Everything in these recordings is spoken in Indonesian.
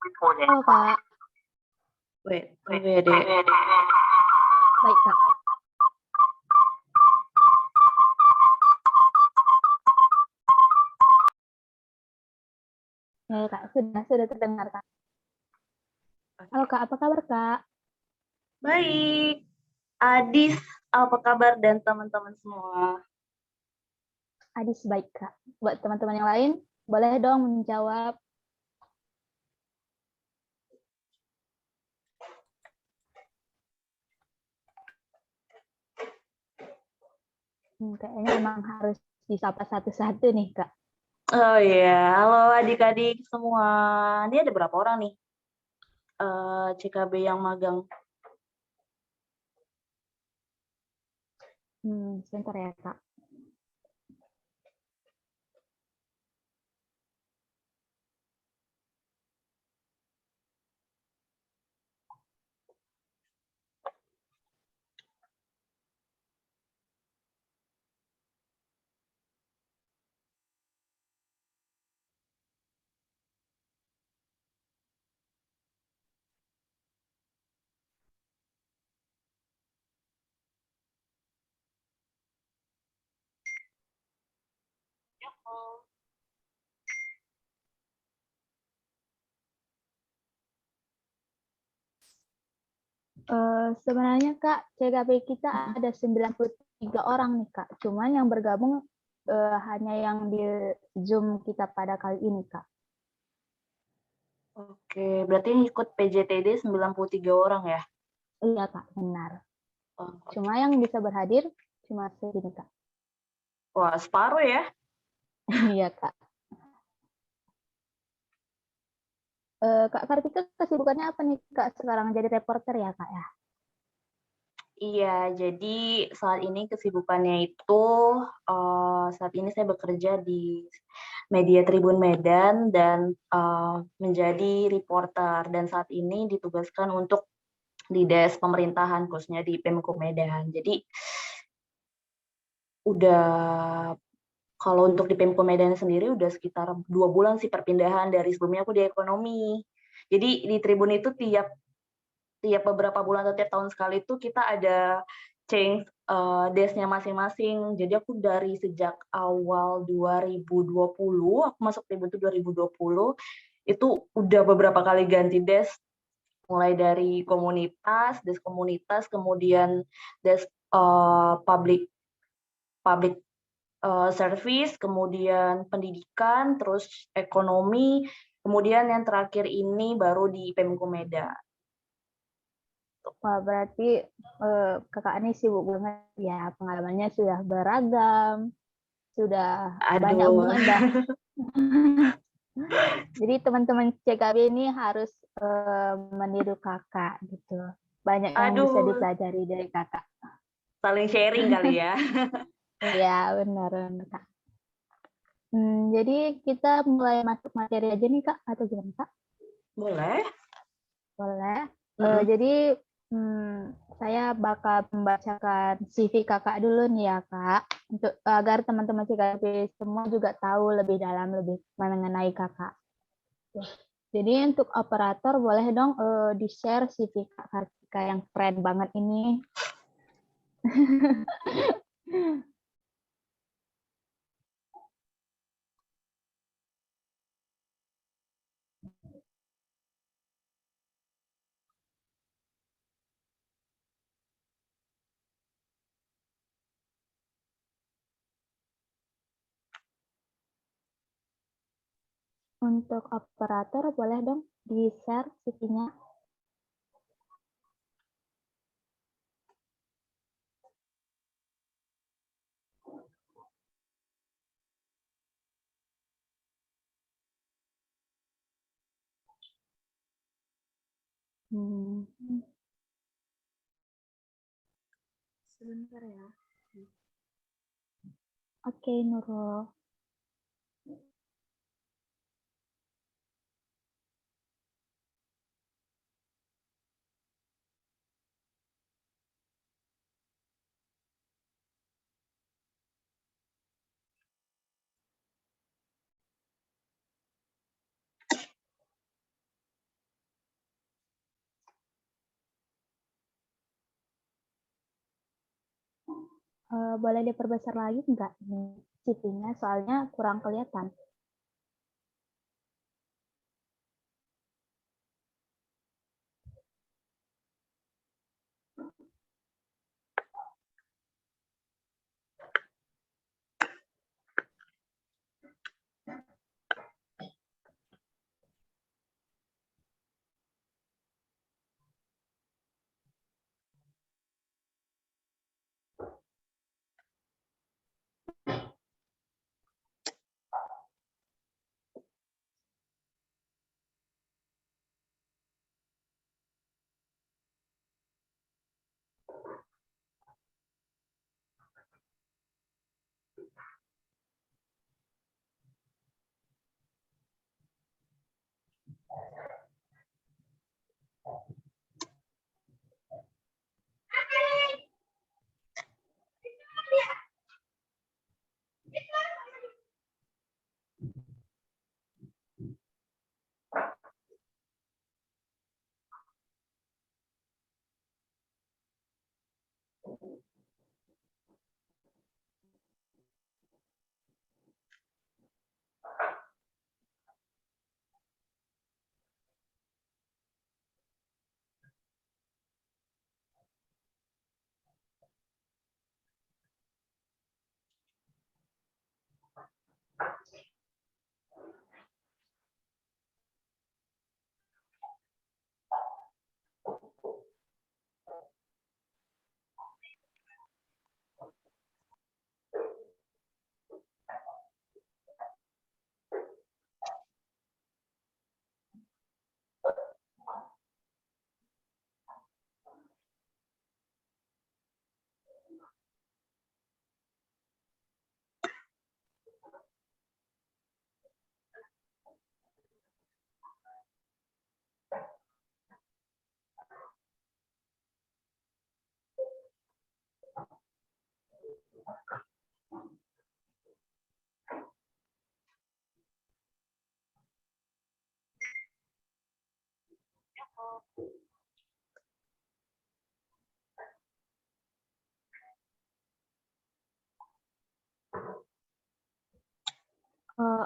Halo Kak. Wait, deh. Baik Kak. Ya Kak, sudah terdengar Kak. Halo Kak, apa kabar Kak? Baik. Adis, apa kabar dan teman-teman semua? Adis baik Kak. Buat teman-teman yang lain, boleh dong menjawab. Kayaknya emang harus disapa satu-satu nih Kak. Oh iya, halo adik-adik semua. Ini ada berapa orang nih? CKB yang magang. Sebentar ya Kak. Sebenarnya Kak, CKB kita ada 93 orang nih Kak. Cuman yang bergabung hanya yang di Zoom kita pada kali ini Kak. Oke, berarti ini ikut PJTD 93 orang ya? Iya Kak, benar. Oh, Cuma yang bisa berhadir cuma segini Kak. wah, separuh ya? Iya Kak. Kak Kartika kesibukannya apa nih Kak sekarang jadi reporter ya Kak ya? Iya, jadi saat ini kesibukannya itu saat ini saya bekerja di Media Tribun Medan dan menjadi reporter dan saat ini ditugaskan untuk di desk pemerintahan khususnya di Pemko Medan. Jadi udah kalau untuk di Pemko Medan sendiri udah sekitar 2 bulan sih perpindahan dari sebelumnya aku di ekonomi. Jadi di Tribun itu tiap beberapa bulan atau tiap tahun sekali itu kita ada change desk-nya masing-masing. Jadi aku dari sejak awal 2020, aku masuk Tribun itu 2020, itu udah beberapa kali ganti desk, mulai dari komunitas, kemudian desk public service, kemudian pendidikan, terus ekonomi, kemudian yang terakhir ini baru di Pemko Medan. Wah, berarti kakak ini sibuk banget ya, pengalamannya sudah beragam, sudah banyak Aduh. banget dah. Jadi teman-teman CKB ini harus meniru kakak gitu. Banyak yang bisa Aduh, dipelajari dari kakak. saling sharing kali ya. Iya, benar, benar Kak. Jadi kita mulai masuk materi aja nih Kak, atau gimana Kak? Boleh. Boleh. Jadi saya bakal membacakan CV kakak dulu nih ya kak, untuk agar teman-teman CKP semua juga tahu lebih dalam lebih mengenai kakak. Jadi untuk operator boleh dong di-share CV kak Kartika yang keren banget ini. Untuk operator boleh dong di-share CV-nya. Sebentar ya. Oke, Nurul. boleh diperbesar lagi nggak ini CV-nya? Soalnya kurang kelihatan.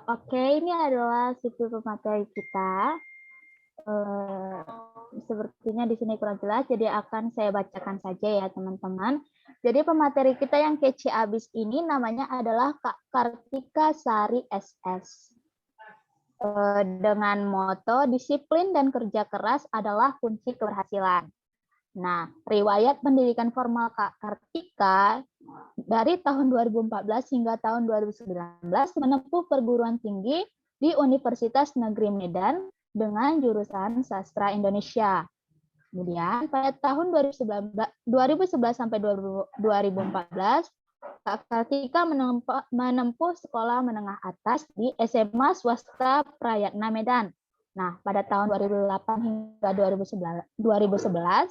Oke, ini adalah CV pemateri kita. Sepertinya di sini kurang jelas, jadi akan saya bacakan saja ya teman-teman. Jadi pemateri kita yang kece abis ini namanya adalah Kak Kartika Sari SS. Dengan moto disiplin dan kerja keras adalah kunci keberhasilan. Nah, riwayat pendidikan formal Kak Kartika dari tahun 2014 hingga tahun 2019 menempuh perguruan tinggi di Universitas Negeri Medan dengan jurusan Sastra Indonesia. Kemudian pada tahun 2011 sampai 2014, Kak Kartika menempuh sekolah menengah atas di SMA Swasta Prayatna Medan. Nah, pada tahun 2008 hingga 2011,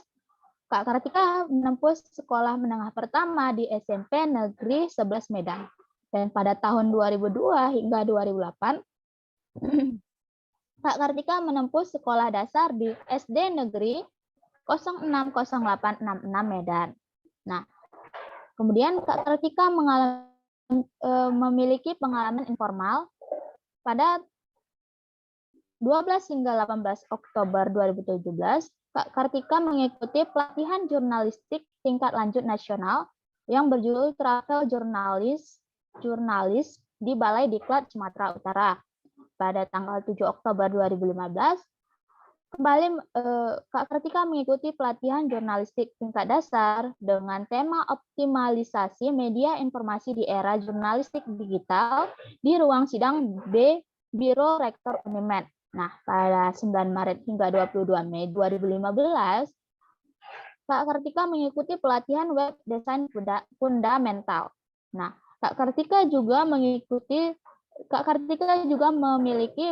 Kak Kartika menempuh sekolah menengah pertama di SMP Negeri 11 Medan. Dan pada tahun 2002 hingga 2008, Kak Kartika menempuh sekolah dasar di SD Negeri 060866 Medan. Nah, kemudian Kak Kartika memiliki pengalaman informal pada 12 hingga 18 Oktober 2017, Kak Kartika mengikuti pelatihan jurnalistik tingkat lanjut nasional yang berjudul Travel Jurnalis di Balai Diklat Sumatera Utara. Pada tanggal 7 Oktober 2015, kembali Kak Kartika mengikuti pelatihan jurnalistik tingkat dasar dengan tema optimalisasi media informasi di era jurnalistik digital di ruang sidang B Biro Rektor Unimed. Nah, pada 9 Maret hingga 22 Mei 2015, Kak Kartika mengikuti pelatihan web desain fundamental. Nah, Kak Kartika juga memiliki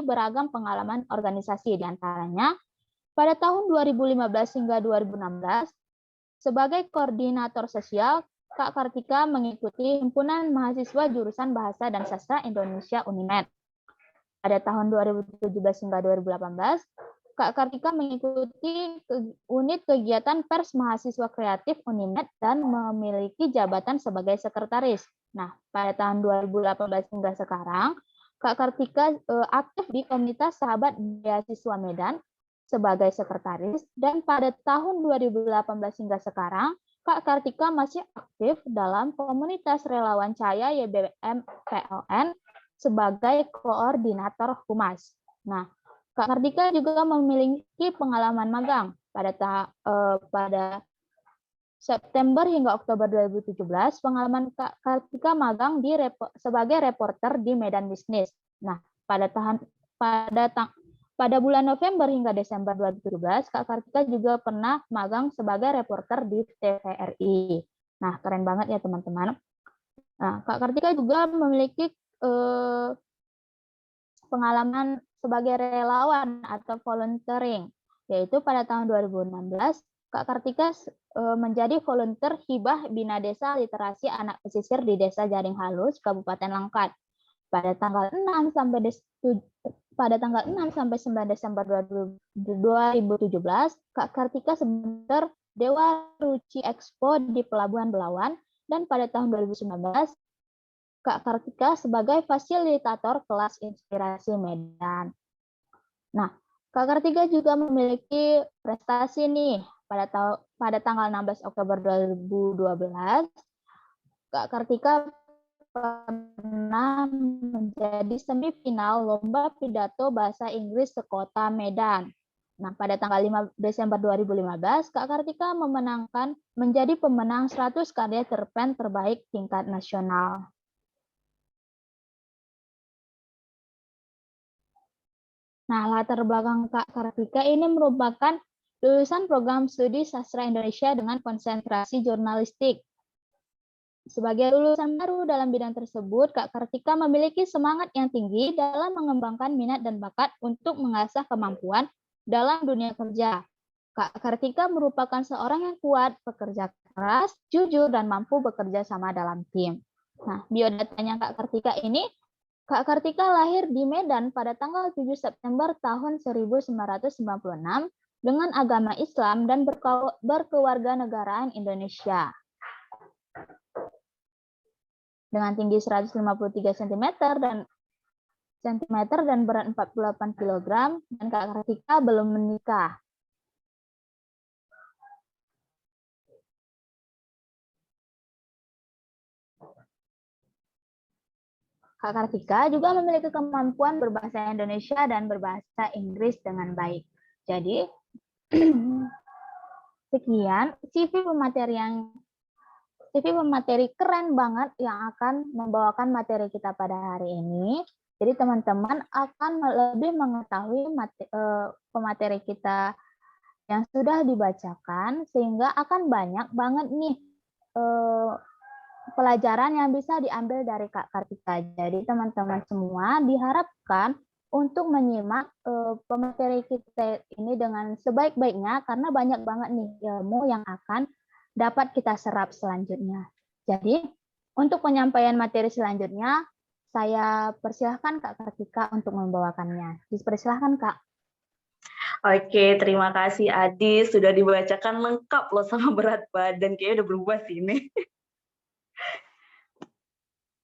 beragam pengalaman organisasi, diantaranya pada tahun 2015 hingga 2016, sebagai koordinator sosial, Kak Kartika mengikuti himpunan mahasiswa jurusan Bahasa dan Sastra Indonesia Unimed. Pada tahun 2017 hingga 2018, Kak Kartika mengikuti unit kegiatan pers mahasiswa kreatif Unimed dan memiliki jabatan sebagai sekretaris. Nah, pada tahun 2018 hingga sekarang, Kak Kartika aktif di komunitas Sahabat Beasiswa Medan sebagai sekretaris, dan pada tahun 2018 hingga sekarang, Kak Kartika masih aktif dalam komunitas relawan Cahaya YBM PLN sebagai koordinator humas. Nah, Kak Kartika juga memiliki pengalaman magang pada September hingga Oktober 2017. Pengalaman Kak Kartika magang sebagai reporter di Medan Bisnis. Nah, pada bulan November hingga Desember 2017, Kak Kartika juga pernah magang sebagai reporter di TVRI. Nah, keren banget ya teman-teman. Nah, Kak Kartika juga memiliki pengalaman sebagai relawan atau volunteering, yaitu pada tahun 2016, Kak Kartika menjadi volunteer hibah Bina Desa Literasi Anak Pesisir di Desa Jaring Halus, Kabupaten Langkat. Pada tanggal 6 sampai 9 Desember 2017, Kak Kartika sebentar Dewa Ruci Expo di Pelabuhan Belawan, dan pada tahun 2019, Kak Kartika sebagai fasilitator kelas inspirasi Medan. Nah, Kak Kartika juga memiliki prestasi nih. Pada tanggal 16 Oktober 2012, Kak Kartika pernah menjadi semifinal Lomba Pidato Bahasa Inggris Sekota Medan. Nah, pada tanggal 5 Desember 2015, Kak Kartika menjadi pemenang 100 karya cerpen terbaik tingkat nasional. Nah, latar belakang Kak Kartika ini merupakan lulusan program studi sastra Indonesia dengan konsentrasi jurnalistik. Sebagai lulusan baru dalam bidang tersebut, Kak Kartika memiliki semangat yang tinggi dalam mengembangkan minat dan bakat untuk mengasah kemampuan dalam dunia kerja. Kak Kartika merupakan seorang yang kuat, pekerja keras, jujur, dan mampu bekerja sama dalam tim. Nah, biodatanya Kak Kartika ini, Kak Kartika lahir di Medan pada tanggal 7 September tahun 1996 dengan agama Islam dan berkewarganegaraan Indonesia. Dengan tinggi 153 cm dan berat 48 kg, dan Kak Kartika belum menikah. Kak Kartika juga memiliki kemampuan berbahasa Indonesia dan berbahasa Inggris dengan baik. Jadi, sekian CV pemateri keren banget yang akan membawakan materi kita pada hari ini. Jadi teman-teman akan lebih mengetahui pemateri kita yang sudah dibacakan, sehingga akan banyak banget nih pelajaran yang bisa diambil dari Kak Kartika. Jadi teman-teman semua diharapkan untuk menyimak pemateri kita ini dengan sebaik-baiknya, karena banyak banget nih ilmu yang akan dapat kita serap selanjutnya. Jadi untuk penyampaian materi selanjutnya, saya persilahkan Kak Kartika untuk membawakannya. Dipersilahkan Kak. Oke, terima kasih Adi. Sudah dibacakan lengkap loh sama berat badan. Kayaknya udah berubah sih ini.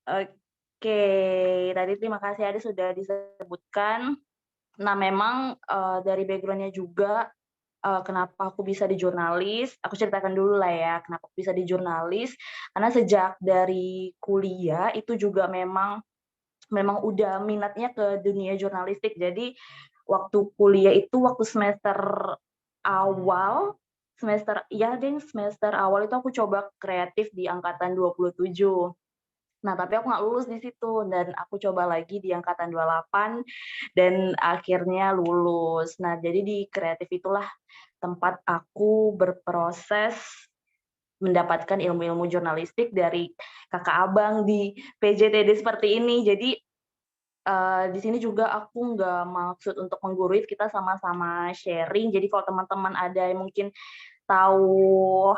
Oke, tadi terima kasih Adi sudah disebutkan. Nah, memang dari background-nya juga kenapa aku bisa di jurnalis. Aku ceritakan dulu lah ya, kenapa aku bisa di jurnalis. Karena sejak dari kuliah itu juga memang udah minatnya ke dunia jurnalistik. Jadi waktu kuliah itu waktu semester awal itu aku coba kreatif di angkatan 27. Nah, tapi aku nggak lulus di situ, dan aku coba lagi di angkatan 28 dan akhirnya lulus. Nah, jadi di kreatif itulah tempat aku berproses mendapatkan ilmu-ilmu jurnalistik dari kakak abang di PJTD seperti ini. Jadi di sini juga aku nggak maksud untuk menggurui, kita sama-sama sharing. Jadi kalau teman-teman ada yang mungkin tahu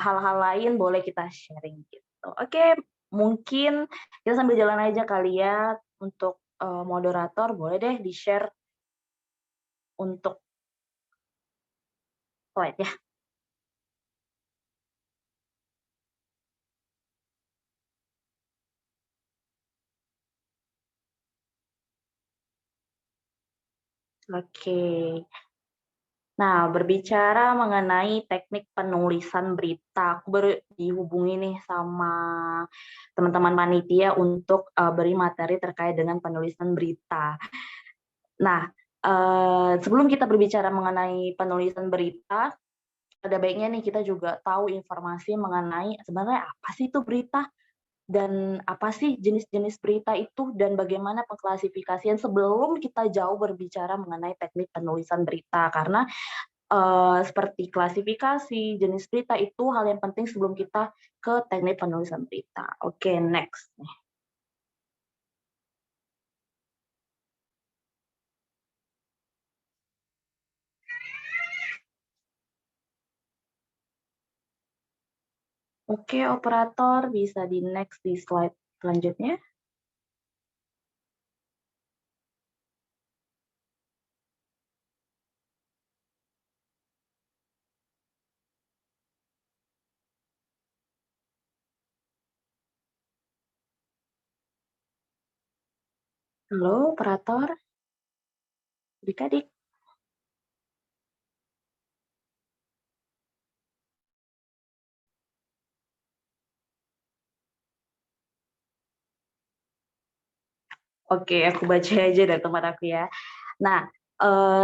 hal-hal lain, boleh kita sharing gitu. Oke, mungkin kita sambil jalan aja kali ya. Untuk moderator boleh deh di-share untuk slide ya. Oke. Nah, berbicara mengenai teknik penulisan berita, aku baru dihubungi nih sama teman-teman panitia untuk beri materi terkait dengan penulisan berita. Nah, sebelum kita berbicara mengenai penulisan berita, ada baiknya nih kita juga tahu informasi mengenai sebenarnya apa sih itu berita dan apa sih jenis-jenis berita itu dan bagaimana pengklasifikasian sebelum kita jauh berbicara mengenai teknik penulisan berita. Karena seperti klasifikasi, jenis berita itu hal yang penting sebelum kita ke teknik penulisan berita. Oke, next. Oke, operator bisa di next di slide selanjutnya. Halo, operator. Adik-adik. Oke, aku baca aja dari tempat aku ya. Nah,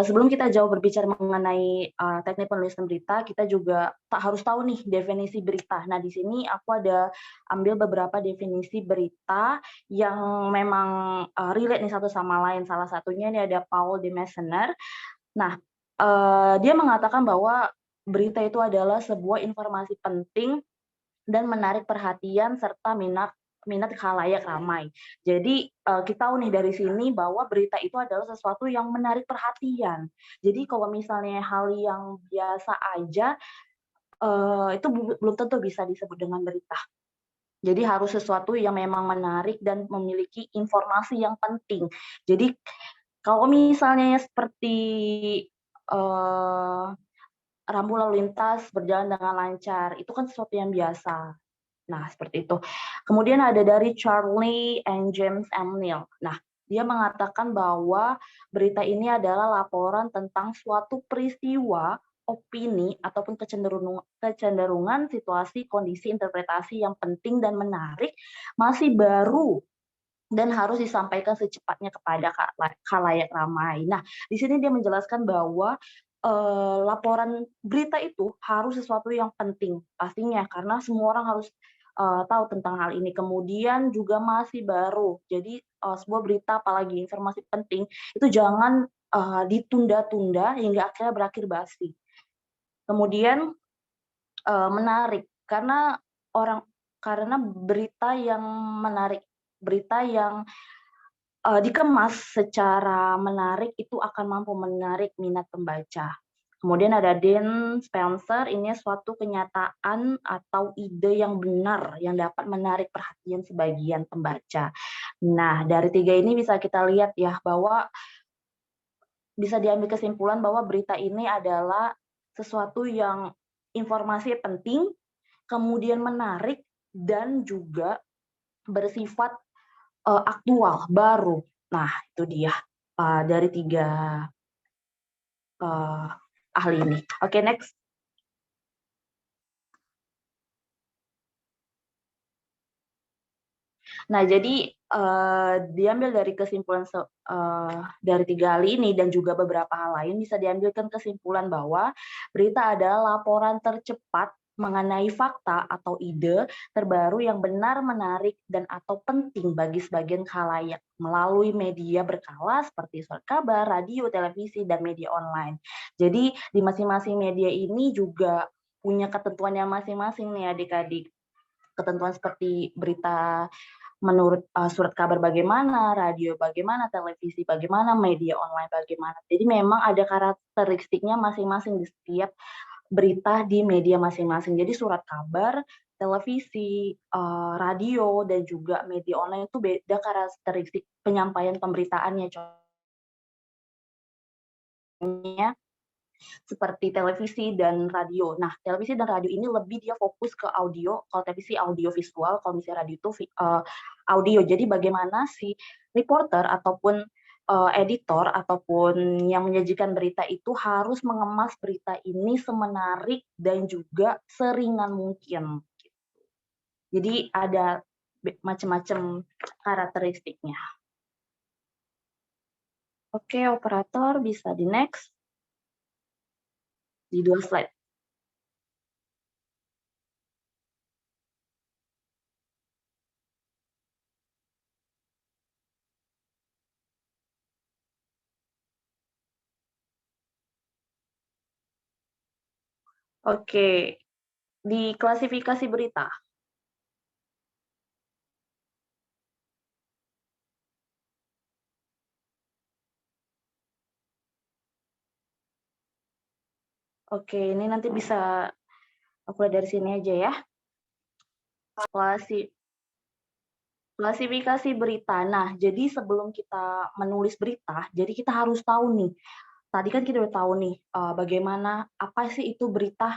sebelum kita jauh berbicara mengenai teknik penulisan berita, kita juga harus tahu nih definisi berita. Nah, di sini aku ada ambil beberapa definisi berita yang memang relate nih satu sama lain. Salah satunya ini ada Paul de Messener. Nah, dia mengatakan bahwa berita itu adalah sebuah informasi penting dan menarik perhatian serta minat minat khalayak ramai. Jadi kita tahu nih dari sini bahwa berita itu adalah sesuatu yang menarik perhatian. Jadi kalau misalnya hal yang biasa aja itu belum tentu bisa disebut dengan berita. Jadi harus sesuatu yang memang menarik dan memiliki informasi yang penting. Jadi kalau misalnya seperti uh, rambu lalu lintas berjalan dengan lancar, itu kan sesuatu yang biasa. Nah, seperti itu. Kemudian ada dari Charlie and James M. Neal. Nah, dia mengatakan bahwa berita ini adalah laporan tentang suatu peristiwa, opini, ataupun kecenderungan situasi, kondisi, interpretasi yang penting dan menarik, masih baru, dan harus disampaikan secepatnya kepada khalayak ramai. Nah, di sini dia menjelaskan bahwa laporan berita itu harus sesuatu yang penting pastinya karena semua orang harus tahu tentang hal ini. Kemudian juga masih baru. Jadi sebuah berita apalagi informasi penting itu jangan ditunda-tunda hingga akhirnya berakhir basi. Kemudian menarik karena berita yang menarik, berita yang dikemas secara menarik itu akan mampu menarik minat pembaca. Kemudian ada Dan Spencer, ini suatu kenyataan atau ide yang benar yang dapat menarik perhatian sebagian pembaca. Nah, dari tiga ini bisa kita lihat ya bahwa bisa diambil kesimpulan bahwa berita ini adalah sesuatu yang informasi penting, kemudian menarik, dan juga bersifat aktual, baru. Nah, itu dia dari tiga ahli ini. Oke, next. Nah, jadi diambil dari kesimpulan dari tiga ahli ini dan juga beberapa hal lain bisa diambilkan kesimpulan bahwa berita adalah laporan tercepat mengenai fakta atau ide terbaru yang benar, menarik, dan atau penting bagi sebagian khalayak melalui media berkala seperti surat kabar, radio, televisi, dan media online. Jadi di masing-masing media ini juga punya ketentuannya masing-masing nih adik-adik. Ketentuan seperti berita menurut surat kabar bagaimana, radio bagaimana, televisi bagaimana, media online bagaimana. Jadi memang ada karakteristiknya masing-masing di setiap berita di media masing-masing. Jadi surat kabar, televisi, radio, dan juga media online itu beda karakteristik penyampaian pemberitaannya. Contohnya seperti televisi dan radio. Nah, televisi dan radio ini lebih dia fokus ke audio, kalau televisi audio visual, kalau misalnya radio itu audio. Jadi bagaimana si reporter ataupun editor ataupun yang menyajikan berita itu harus mengemas berita ini semenarik dan juga seringan mungkin. Jadi ada macam-macam karakteristiknya. Oke, operator bisa di next. Di 2 slide. Oke, di klasifikasi berita. Oke, ini nanti bisa aku lihat dari sini aja ya. Klasifikasi berita. Nah, jadi sebelum kita menulis berita, jadi kita harus tahu nih. Tadi kan kita udah tahu nih bagaimana apa sih itu berita.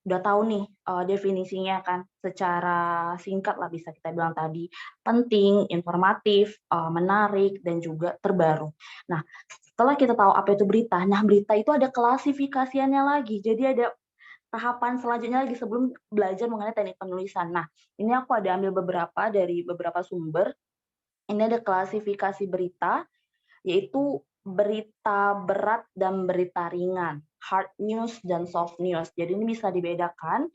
Udah tahu nih definisinya kan secara singkat lah bisa kita bilang tadi. Penting, informatif, menarik, dan juga terbaru. Nah, setelah kita tahu apa itu berita, nah berita itu ada klasifikasiannya lagi. Jadi ada tahapan selanjutnya lagi sebelum belajar mengenai teknik penulisan. Nah, ini aku ada ambil beberapa dari beberapa sumber. Ini ada klasifikasi berita, yaitu berita berat dan berita ringan, hard news dan soft news. Jadi ini bisa dibedakan.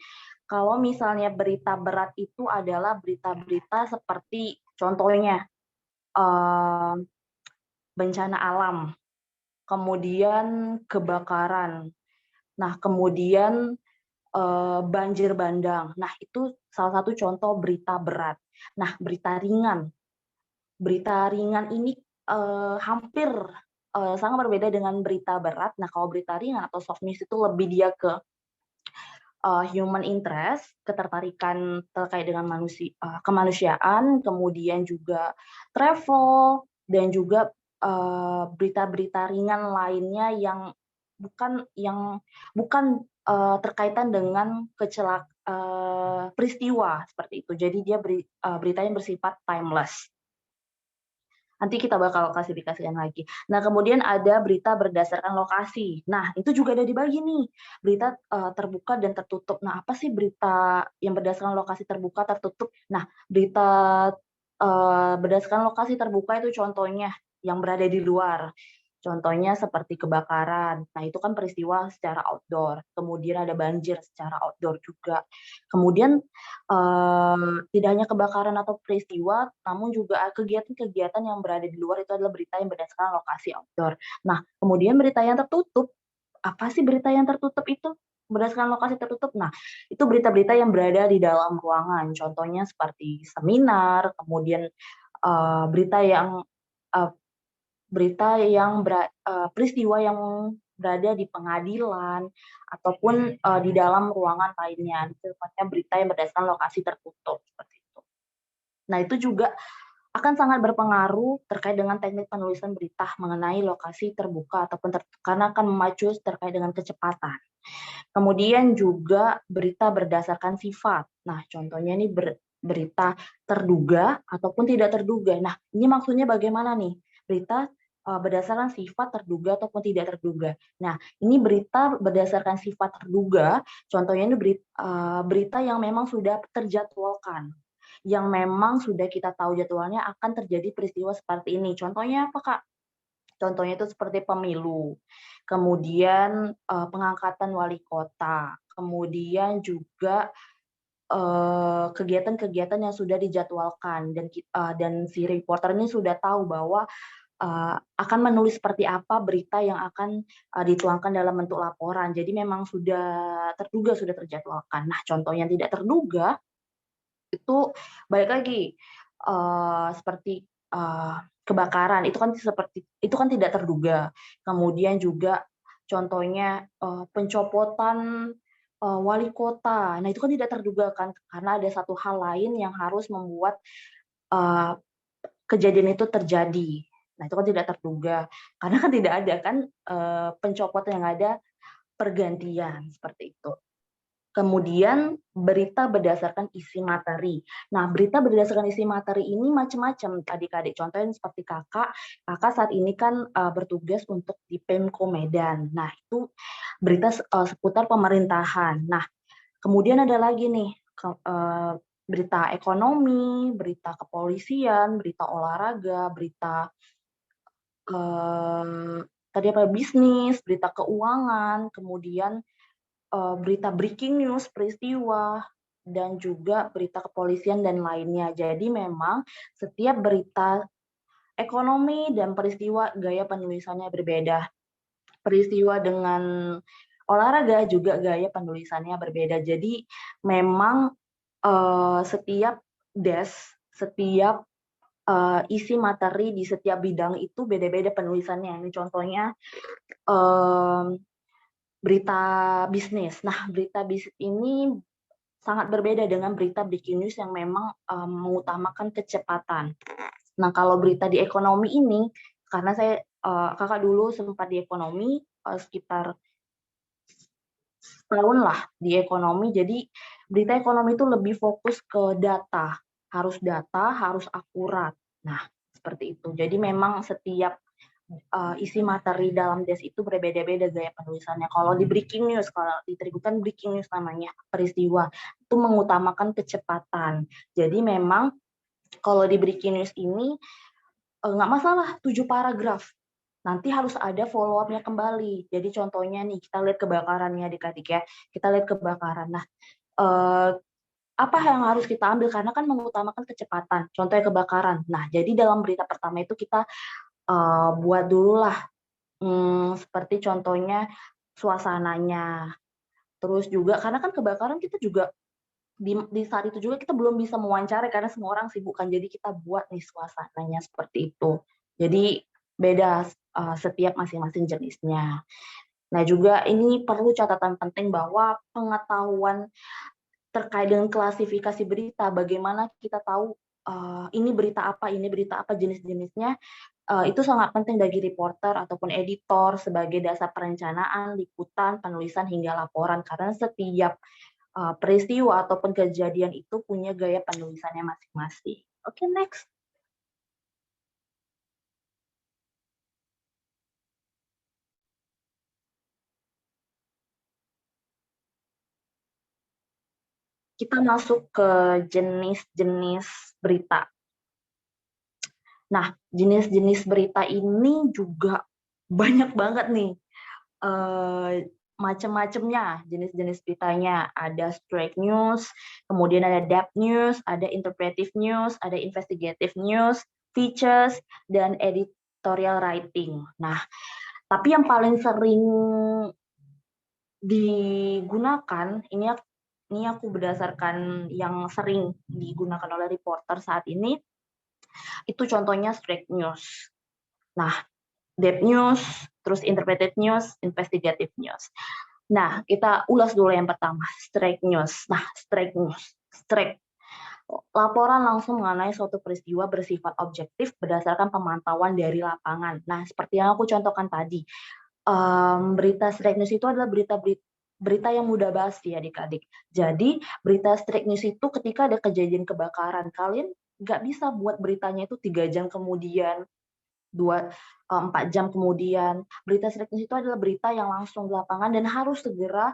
Kalau misalnya berita berat itu adalah berita-berita seperti contohnya bencana alam, kemudian kebakaran, nah kemudian banjir bandang. Nah, itu salah satu contoh berita berat. Nah, berita ringan. Berita ringan ini hampir sangat berbeda dengan berita berat. Nah, kalau berita ringan atau soft news itu lebih dia ke human interest, ketertarikan terkait dengan kemanusiaan, kemudian juga travel, dan juga berita-berita ringan lainnya yang bukan terkaitan dengan peristiwa seperti itu. Jadi dia beritanya bersifat timeless. Nanti kita bakal klasifikasikan lagi. Nah, kemudian ada berita berdasarkan lokasi. Nah, itu juga ada dibagi nih, berita terbuka dan tertutup. Nah, apa sih berita yang berdasarkan lokasi terbuka, tertutup? Nah, berita berdasarkan lokasi terbuka itu contohnya yang berada di luar. Contohnya seperti kebakaran. Nah, itu kan peristiwa secara outdoor. Kemudian ada banjir secara outdoor juga. Kemudian tidak hanya kebakaran atau peristiwa, namun juga kegiatan-kegiatan yang berada di luar itu adalah berita yang berdasarkan lokasi outdoor. Nah, kemudian berita yang tertutup, apa sih berita yang tertutup itu? Berdasarkan lokasi tertutup. Nah, itu berita-berita yang berada di dalam ruangan. Contohnya seperti seminar, kemudian berita yang uh, peristiwa yang berada di pengadilan ataupun di dalam ruangan lainnya. Itu sifatnya berita yang berdasarkan lokasi tertutup seperti itu. Nah, itu juga akan sangat berpengaruh terkait dengan teknik penulisan berita mengenai lokasi terbuka ataupun karena akan memacu terkait dengan kecepatan. Kemudian juga berita berdasarkan sifat. Nah, contohnya ini berita terduga ataupun tidak terduga. Nah, ini maksudnya bagaimana nih? Berita berdasarkan sifat terduga ataupun tidak terduga. Nah, ini berita berdasarkan sifat terduga, contohnya ini berita yang memang sudah terjadwalkan, yang memang sudah kita tahu jadwalnya akan terjadi peristiwa seperti ini. Contohnya apa, Kak? Contohnya itu seperti pemilu, kemudian pengangkatan wali kota, kemudian juga kegiatan-kegiatan yang sudah dijadwalkan dan si reporter ini sudah tahu bahwa akan menulis seperti apa berita yang akan dituangkan dalam bentuk laporan. Jadi memang sudah terduga, sudah terjadwalkan. Nah, contoh yang tidak terduga itu balik lagi seperti kebakaran itu kan tidak terduga. Kemudian juga contohnya pencopotan wali kota. Nah, itu kan tidak terduga kan karena ada satu hal lain yang harus membuat kejadian itu terjadi. Nah, itu kan tidak terduga karena kan tidak ada kan pencopotan yang ada pergantian seperti itu. Kemudian berita berdasarkan isi materi. Nah, berita berdasarkan isi materi ini macam-macam. Adik-adik contohnya seperti kakak saat ini kan bertugas untuk di Pemko Medan. Nah, itu berita seputar pemerintahan. Nah, kemudian ada lagi nih berita ekonomi, berita kepolisian, berita olahraga, berita tadi apa bisnis, berita keuangan, kemudian berita breaking news, peristiwa, dan juga berita kepolisian dan lainnya. Jadi memang setiap berita ekonomi dan peristiwa gaya penulisannya berbeda. Peristiwa dengan olahraga juga gaya penulisannya berbeda. Jadi memang setiap setiap isi materi di setiap bidang itu beda-beda penulisannya. Ini contohnya berita bisnis. Nah, berita bisnis ini sangat berbeda dengan berita breaking news yang memang mengutamakan kecepatan. Nah, kalau berita di ekonomi ini, karena saya kakak dulu sempat di ekonomi sekitar tahun lah di ekonomi, jadi berita ekonomi itu lebih fokus ke data, harus akurat. Nah, seperti itu. Jadi memang setiap isi materi dalam des itu berbeda-beda gaya penulisannya. Kalau di breaking news, kalau di Terigu kan breaking news namanya, peristiwa, itu mengutamakan kecepatan. Jadi memang kalau di breaking news ini nggak masalah 7 paragraf. Nanti harus ada follow up-nya kembali. Jadi contohnya nih, kita lihat kebakarannya adik-adik ya. Kita lihat kebakaran. Nah, apa yang harus kita ambil? Karena kan mengutamakan kecepatan. Contohnya kebakaran. Nah, jadi dalam berita pertama itu kita buat dulu lah seperti contohnya suasananya. Terus juga karena kan kebakaran kita juga di saat itu juga kita belum bisa mewawancara karena semua orang sibuk kan. Jadi kita buat nih suasananya seperti itu. Jadi beda setiap masing-masing jenisnya. Nah, juga ini perlu catatan penting bahwa pengetahuan terkait dengan klasifikasi berita, bagaimana kita tahu ini berita apa, jenis-jenisnya, itu sangat penting bagi reporter ataupun editor sebagai dasar perencanaan, liputan, penulisan, hingga laporan. Karena setiap peristiwa ataupun kejadian itu punya gaya penulisannya masing-masing. Oke, next. Kita masuk ke jenis-jenis berita. Nah, jenis-jenis berita ini juga banyak banget nih macam-macamnya jenis-jenis beritanya. Ada straight news, kemudian ada depth news, ada interpretive news, ada investigative news, features, dan editorial writing. Nah, tapi yang paling sering digunakan, ini aku berdasarkan yang sering digunakan oleh reporter saat ini, itu contohnya straight news. Nah, depth news, terus interpretive news, investigative news. Nah, kita ulas dulu yang pertama, straight news. Nah, straight news. Straight. Laporan langsung mengenai suatu peristiwa bersifat objektif berdasarkan pemantauan dari lapangan. Nah, seperti yang aku contohkan tadi, berita straight news itu adalah berita yang mudah basi ya adik-adik. Jadi, berita straight news itu ketika ada kejadian kebakaran, kalian nggak bisa buat beritanya itu 3 jam kemudian, 4 jam kemudian. Berita straight news itu adalah berita yang langsung di lapangan dan harus segera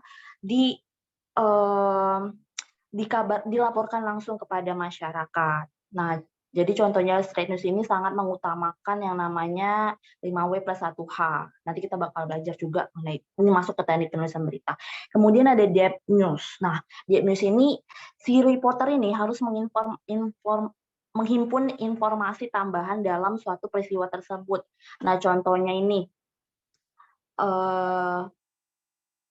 dilaporkan langsung kepada masyarakat. Nah, jadi contohnya straight news ini sangat mengutamakan yang namanya 5W plus 1H. Nanti kita bakal belajar juga mengenai ini, masuk ke teknik penulisan berita. Kemudian ada depth news. Nah, depth news ini si reporter ini harus menghimpun informasi tambahan dalam suatu peristiwa tersebut. Nah, contohnya ini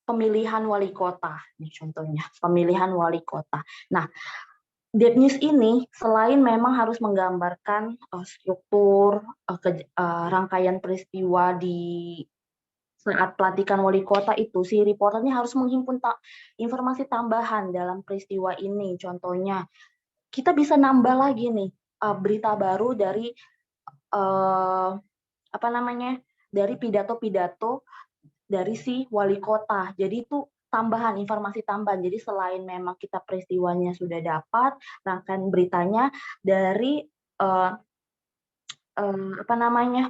pemilihan wali kota. Ini contohnya, pemilihan wali kota. Nah, depth news ini selain memang harus menggambarkan struktur rangkaian peristiwa di saat pelantikan wali kota itu, si reporternya harus menghimpun informasi tambahan dalam peristiwa ini. Contohnya, kita bisa nambah lagi nih berita baru dari dari pidato-pidato dari si wali kota. Jadi itu tambahan, informasi tambahan. Jadi selain memang kita peristiwanya sudah dapat, rangkaian beritanya dari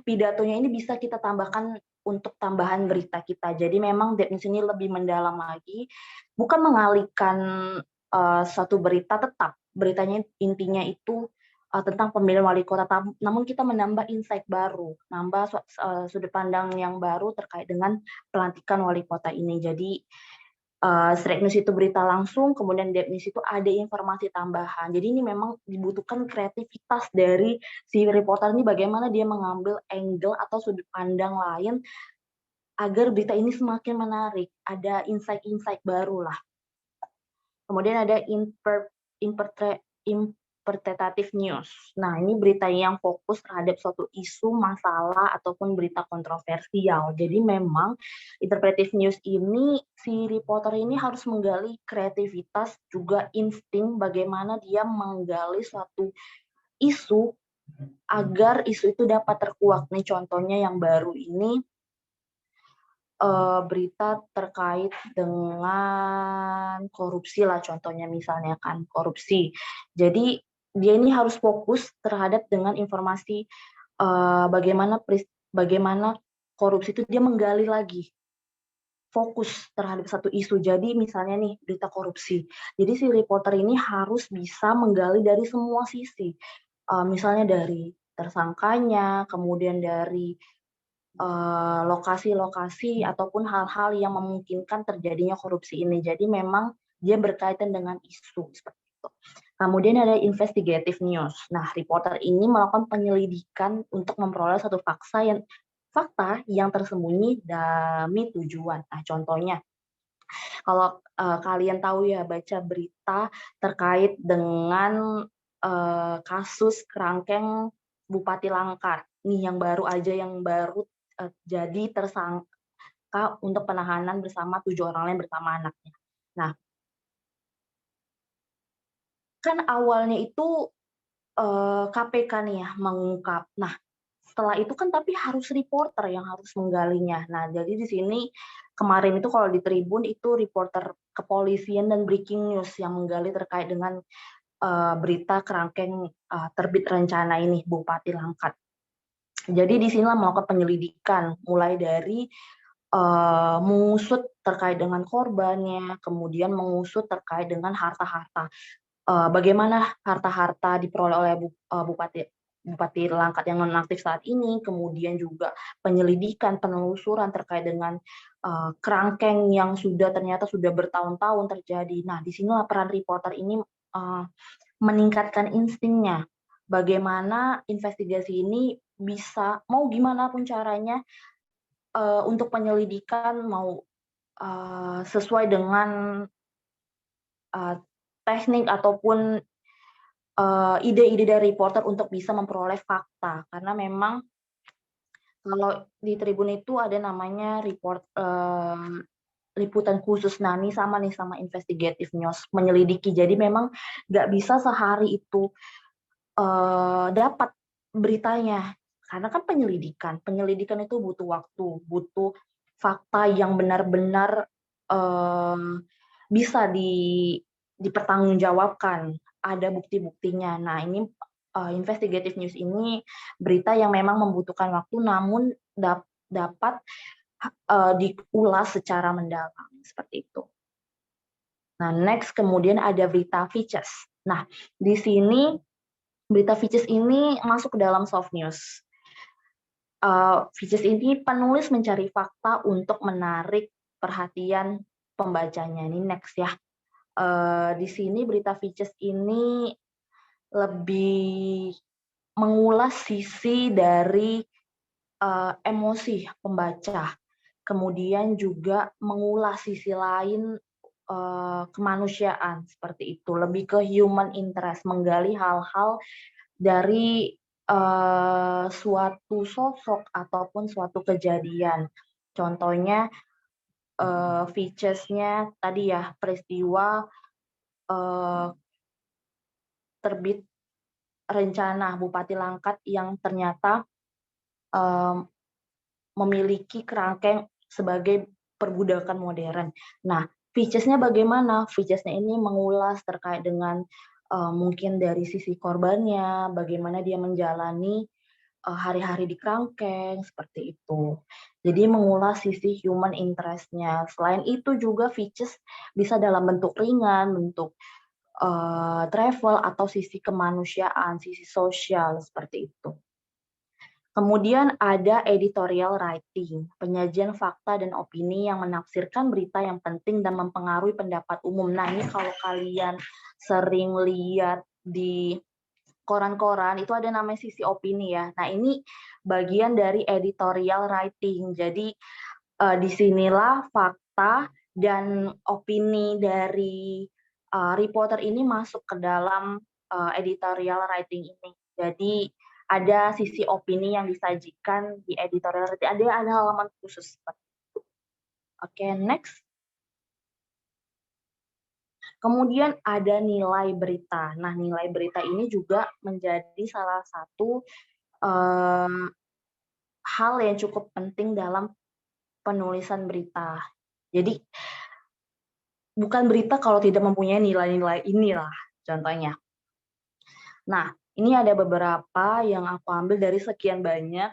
pidatonya ini bisa kita tambahkan untuk tambahan berita kita. Jadi memang Dead News ini lebih mendalam lagi, bukan mengalihkan suatu berita tetap. Beritanya intinya itu tentang pemilihan wali kota, namun kita menambah insight baru, nambah sudut pandang yang baru terkait dengan pelantikan wali kota ini. Jadi Straight News itu berita langsung, kemudian Dead News itu ada informasi tambahan. Jadi ini memang dibutuhkan kreativitas dari si reporter ini, bagaimana dia mengambil angle atau sudut pandang lain agar berita ini semakin menarik, ada insight-insight baru lah. Kemudian ada interpretative news. Nah, ini berita yang fokus terhadap suatu isu, masalah, ataupun berita kontroversial. Jadi memang interpretative news ini, si reporter ini harus menggali kreativitas, juga insting bagaimana dia menggali suatu isu agar isu itu dapat terkuak. Nih contohnya yang baru ini, berita terkait dengan korupsi lah, contohnya misalnya kan korupsi. Jadi dia ini harus fokus terhadap dengan informasi bagaimana korupsi itu, dia menggali lagi, fokus terhadap satu isu. Jadi misalnya nih berita korupsi. Jadi si reporter ini harus bisa menggali dari semua sisi. Misalnya dari tersangkanya, kemudian dari lokasi-lokasi ataupun hal-hal yang memungkinkan terjadinya korupsi ini. Jadi memang dia berkaitan dengan isu seperti itu. Kemudian ada investigative news. Nah, reporter ini melakukan penyelidikan untuk memperoleh satu fakta yang tersembunyi demi tujuan. Nah, contohnya, kalau kalian tahu ya, baca berita terkait dengan kasus kerangkeng Bupati Langkat. Nih yang baru aja, yang baru jadi tersangka untuk penahanan bersama 7 orang lain bersama anaknya. Nah, kan awalnya itu KPK nih ya mengungkap. Nah, setelah itu kan tapi harus reporter yang harus menggalinya. Nah, jadi di sini kemarin itu kalau di Tribun itu reporter kepolisian dan breaking news yang menggali terkait dengan berita kerangkeng terbit rencana ini Bupati Langkat. Jadi di sinilah melakukan penyelidikan, mulai dari mengusut terkait dengan korbannya, kemudian mengusut terkait dengan harta-harta. Bagaimana harta-harta diperoleh oleh Bupati Langkat yang nonaktif saat ini, kemudian juga penyelidikan, penelusuran terkait dengan kerangkeng yang ternyata sudah bertahun-tahun terjadi. Nah, di sinilah peran reporter ini meningkatkan instingnya. Bagaimana investigasi ini bisa, mau gimana pun caranya, untuk penyelidikan mau sesuai dengan teknik ataupun ide-ide dari reporter untuk bisa memperoleh fakta. Karena memang kalau di Tribun itu ada namanya liputan khusus. Nah, ini sama investigative news, menyelidiki. Jadi memang nggak bisa sehari itu dapat beritanya, karena kan penyelidikan itu butuh waktu, butuh fakta yang benar-benar bisa dipertanggungjawabkan, ada bukti-buktinya. Nah, ini investigative news ini berita yang memang membutuhkan waktu, namun dapat diulas secara mendalam seperti itu. Nah, next kemudian ada berita features. Nah, di sini berita features ini masuk ke dalam soft news. Features ini penulis mencari fakta untuk menarik perhatian pembacanya. Ini next ya. Di sini berita features ini lebih mengulas sisi dari emosi pembaca, kemudian juga mengulas sisi lain kemanusiaan seperti itu, lebih ke human interest, menggali hal-hal dari suatu sosok ataupun suatu kejadian. Contohnya features-nya tadi ya, peristiwa terbit rencana Bupati Langkat yang ternyata memiliki kerangkeng sebagai perbudakan modern. Nah, features-nya bagaimana? Features-nya ini mengulas terkait dengan mungkin dari sisi korbannya, bagaimana dia menjalani hari-hari di kerangkeng, seperti itu. Jadi mengulas sisi human interest-nya. Selain itu juga features bisa dalam bentuk ringan, bentuk travel, atau sisi kemanusiaan, sisi sosial, seperti itu. Kemudian ada editorial writing, penyajian fakta dan opini yang menafsirkan berita yang penting dan mempengaruhi pendapat umum. Nah, ini kalau kalian sering lihat di koran-koran, itu ada namanya sisi opini ya. Nah, ini bagian dari editorial writing. Jadi, disinilah fakta dan opini dari reporter ini masuk ke dalam editorial writing ini. Jadi, ada sisi opini yang disajikan di editorial writing. Ada halaman khusus. Oke, next. Kemudian ada nilai berita. Nah, nilai berita ini juga menjadi salah satu hal yang cukup penting dalam penulisan berita. Jadi, bukan berita kalau tidak mempunyai nilai-nilai inilah, contohnya. Nah, ini ada beberapa yang aku ambil dari sekian banyak,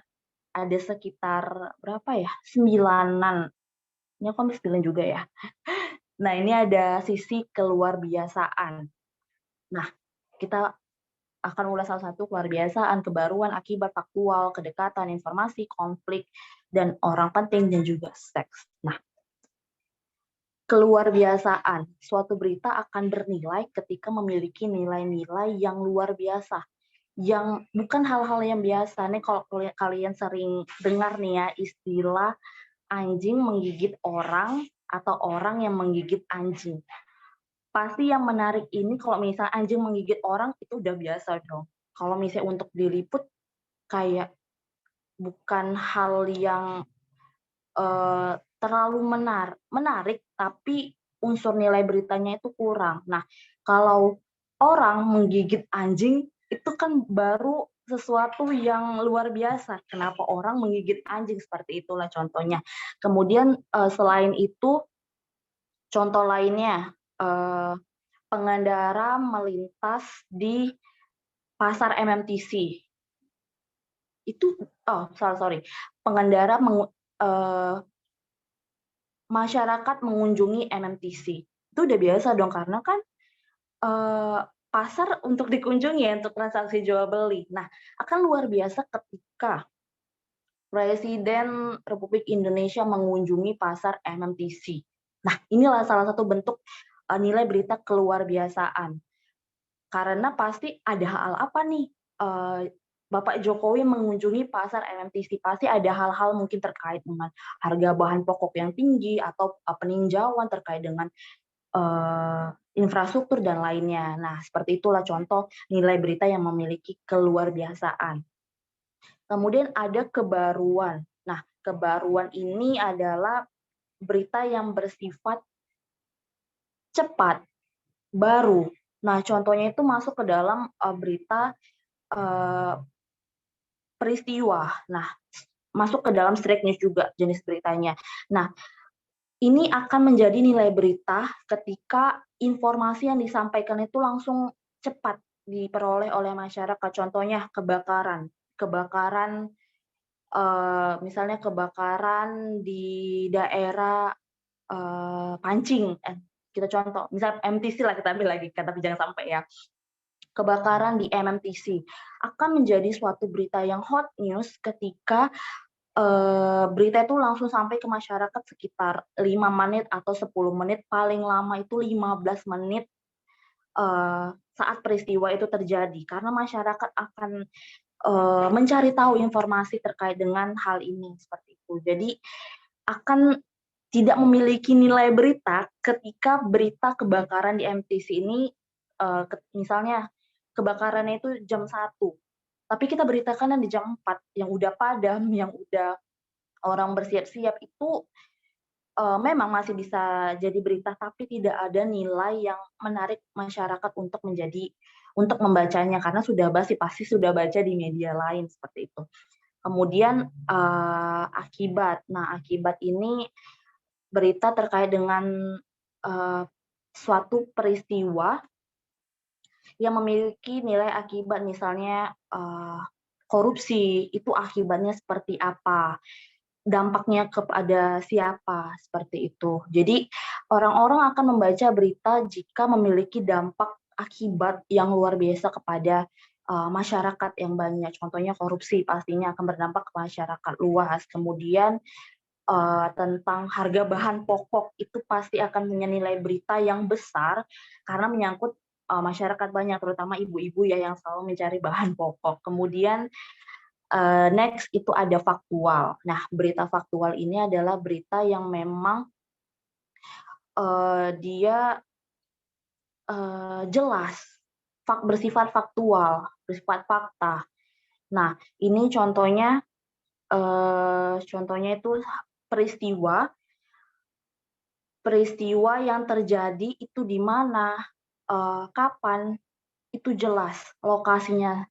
ada sekitar berapa ya? 9-an. Ini aku ambil 9 juga ya. Nah, ini ada sisi keluar biasaan. Nah, kita akan ulas salah satu keluar biasaan, kebaruan, akibat, faktual, kedekatan, informasi, konflik, dan orang penting, dan juga seks. Nah, keluar biasaan. Suatu berita akan bernilai ketika memiliki nilai-nilai yang luar biasa. Yang bukan hal-hal yang biasa. Nih kalau kalian sering dengar nih ya istilah anjing menggigit orang atau orang yang menggigit anjing. Pasti yang menarik ini kalau misalnya anjing menggigit orang itu udah biasa dong. Kalau misalnya untuk diliput kayak bukan hal yang terlalu menarik, tapi unsur nilai beritanya itu kurang. Nah, kalau orang menggigit anjing, itu kan baru sesuatu yang luar biasa. Kenapa orang menggigit anjing? Seperti itulah contohnya. Kemudian selain itu, contoh lainnya, pengendara melintas di pasar MMTC. Itu, sorry. Pengendara masyarakat mengunjungi MMTC. Itu udah biasa dong, karena kan pasar untuk dikunjungi ya, untuk transaksi jual beli. Nah, akan luar biasa ketika Presiden Republik Indonesia mengunjungi pasar MMTC. Nah, inilah salah satu bentuk nilai berita keluar biasaan. Karena pasti ada hal apa nih, Bapak Jokowi mengunjungi pasar MMTC, pasti ada hal-hal mungkin terkait dengan harga bahan pokok yang tinggi, atau peninjauan terkait dengan infrastruktur dan lainnya. Nah, seperti itulah contoh nilai berita yang memiliki keluar biasaan. Kemudian ada kebaruan. Nah, kebaruan ini adalah berita yang bersifat cepat, baru. Nah, contohnya itu masuk ke dalam berita peristiwa. Nah, masuk ke dalam straight news juga jenis beritanya. Nah, ini akan menjadi nilai berita ketika informasi yang disampaikan itu langsung cepat diperoleh oleh masyarakat. Contohnya kebakaran. Misalnya kebakaran di daerah Pancing. Kita contoh, misal MTC lah kita ambil lagi, tapi jangan sampai ya. Kebakaran di MMTC akan menjadi suatu berita yang hot news ketika berita itu langsung sampai ke masyarakat sekitar 5 menit atau 10 menit, paling lama itu 15 menit saat peristiwa itu terjadi. Karena masyarakat akan mencari tahu informasi terkait dengan hal ini, seperti itu. Jadi akan tidak memiliki nilai berita ketika berita kebakaran di MTC ini, misalnya kebakarannya itu jam 1, tapi kita beritakan di jam 4, yang udah padam, yang udah orang bersiap-siap, itu memang masih bisa jadi berita, tapi tidak ada nilai yang menarik masyarakat untuk membacanya, karena sudah pasti sudah baca di media lain, seperti itu. Kemudian akibat. Nah, akibat ini berita terkait dengan suatu peristiwa yang memiliki nilai akibat, misalnya korupsi, itu akibatnya seperti apa, dampaknya kepada siapa, seperti itu. Jadi orang-orang akan membaca berita jika memiliki dampak akibat yang luar biasa kepada masyarakat yang banyak. Contohnya korupsi pastinya akan berdampak ke masyarakat luas. Kemudian tentang harga bahan pokok itu pasti akan punya nilai berita yang besar karena menyangkut masyarakat banyak, terutama ibu-ibu ya yang selalu mencari bahan pokok. Kemudian next itu ada faktual. Nah, berita faktual ini adalah berita yang memang dia jelas, bersifat faktual, bersifat fakta. Nah, ini contohnya itu peristiwa yang terjadi itu di mana, kapan, itu jelas lokasinya.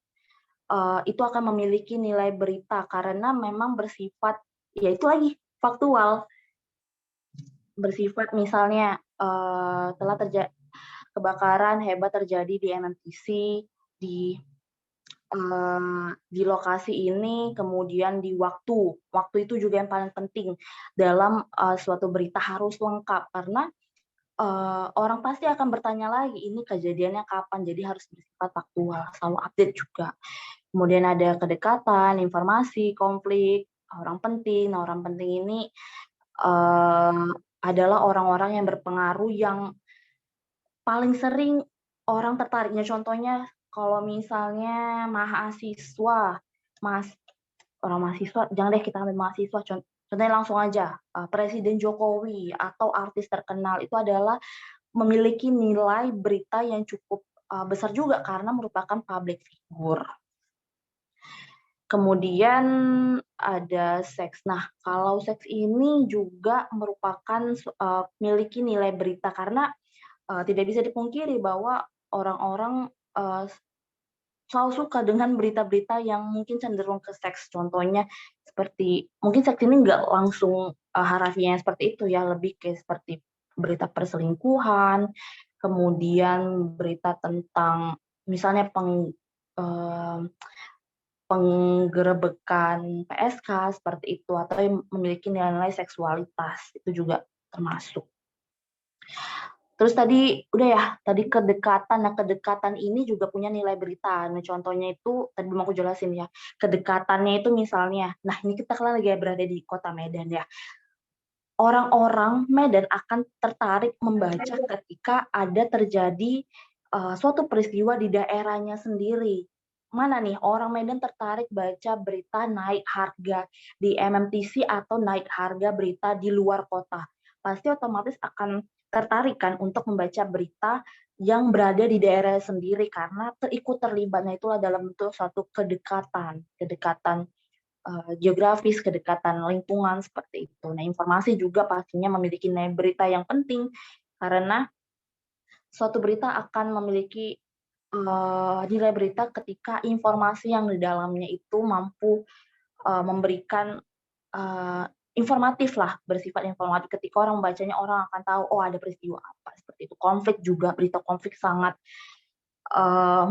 Itu akan memiliki nilai berita karena memang bersifat, ya itu lagi, faktual. Bersifat misalnya, kebakaran hebat terjadi di MMTC, di lokasi ini, kemudian di waktu. Waktu itu juga yang paling penting dalam suatu berita, harus lengkap karena orang pasti akan bertanya lagi, ini kejadiannya kapan, jadi harus bersifat faktual, selalu update juga. Kemudian ada kedekatan, informasi, konflik, orang penting. Nah, orang penting ini adalah orang-orang yang berpengaruh yang paling sering orang tertariknya. Contohnya kalau misalnya mahasiswa, orang mahasiswa, jangan deh kita ambil mahasiswa, contohnya langsung aja, Presiden Jokowi atau artis terkenal itu adalah memiliki nilai berita yang cukup besar juga karena merupakan public figure. Kemudian ada seks. Nah, kalau seks ini juga merupakan miliki nilai berita karena tidak bisa dipungkiri bahwa orang-orang selalu suka dengan berita-berita yang mungkin cenderung ke seks. Contohnya seperti, mungkin seks ini nggak langsung harafiahnya seperti itu ya, lebih kayak seperti berita perselingkuhan, kemudian berita tentang misalnya penggerebekan PSK seperti itu, atau yang memiliki nilai-nilai seksualitas, itu juga termasuk. Terus tadi udah ya, tadi kedekatan. Nah, kedekatan ini juga punya nilai berita. Nah, contohnya itu tadi belum aku jelasin ya. Kedekatannya itu misalnya, nah ini kita kan lagi berada di Kota Medan ya. Orang-orang Medan akan tertarik membaca ketika ada terjadi suatu peristiwa di daerahnya sendiri. Mana nih orang Medan tertarik baca berita naik harga di MMTC atau naik harga berita di luar kota. Pasti otomatis akan tertarik kan untuk membaca berita yang berada di daerah sendiri karena ikut terlibatnya itulah dalam bentuk suatu kedekatan geografis, kedekatan lingkungan seperti itu. Nah, informasi juga pastinya memiliki nilai berita yang penting karena suatu berita akan memiliki nilai berita ketika informasi yang di dalamnya itu mampu memberikan informatif lah, bersifat informatif. Ketika orang membacanya, orang akan tahu, oh ada peristiwa apa, seperti itu. Konflik juga, berita konflik sangat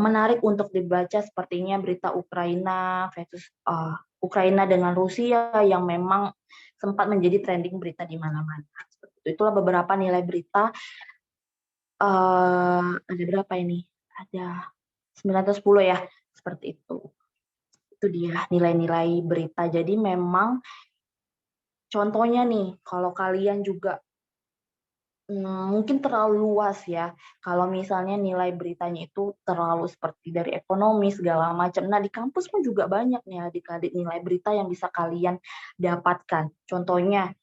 menarik untuk dibaca, sepertinya berita Ukraina versus Ukraina dengan Rusia yang memang sempat menjadi trending berita di mana-mana. Seperti itu. Itulah beberapa nilai berita. Ada berapa ini? Ada 9 atau 10 ya, seperti itu. Itu dia nilai-nilai berita. Jadi memang contohnya nih, kalau kalian juga mungkin terlalu luas ya, kalau misalnya nilai beritanya itu terlalu seperti dari ekonomi segala macam. Nah, di kampus pun juga banyak nih adik-adik nilai berita yang bisa kalian dapatkan. Contohnya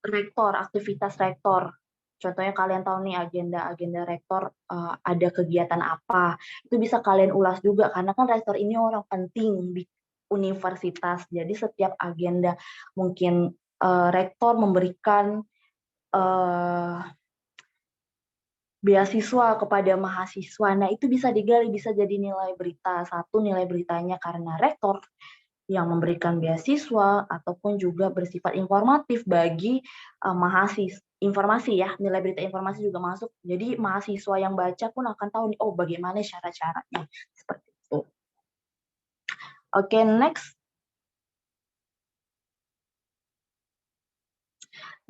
rektor, aktivitas rektor. Contohnya kalian tahu nih agenda rektor ada kegiatan apa. Itu bisa kalian ulas juga karena kan rektor ini orang penting di universitas. Jadi setiap agenda mungkin rektor memberikan beasiswa kepada mahasiswa. Nah, itu bisa digali, bisa jadi nilai berita. Satu, nilai beritanya karena rektor yang memberikan beasiswa, ataupun juga bersifat informatif bagi mahasiswa. Informasi ya, nilai berita informasi juga masuk. Jadi mahasiswa yang baca pun akan tahu nih, oh bagaimana cara-caranya. Seperti itu. Oke, next.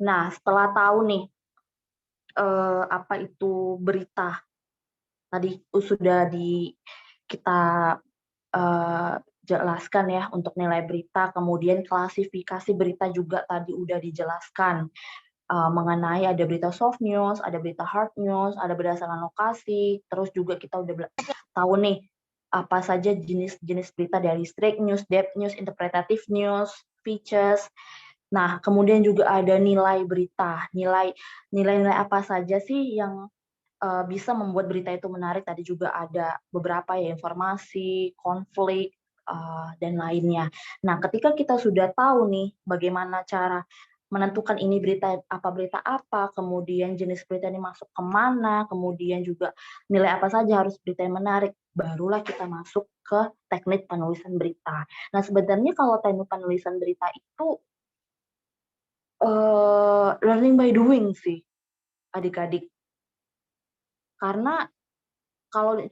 Nah, setelah tahu nih apa itu berita, tadi sudah kita jelaskan ya untuk nilai berita, kemudian klasifikasi berita juga tadi udah dijelaskan mengenai ada berita soft news, ada berita hard news, ada berdasarkan lokasi, terus juga kita udah tahu nih apa saja jenis-jenis berita dari straight news, depth news, interpretative news, features. Nah, kemudian juga ada nilai berita, nilai-nilai apa saja sih yang bisa membuat berita itu menarik. Tadi juga ada beberapa ya, informasi, konflik, dan lainnya. Nah, ketika kita sudah tahu nih bagaimana cara menentukan ini berita apa, kemudian jenis berita ini masuk kemana, kemudian juga nilai apa saja harus berita yang menarik, barulah kita masuk ke teknik penulisan berita. Nah, sebenarnya kalau teknik penulisan berita itu learning by doing sih, adik-adik. Karena kalau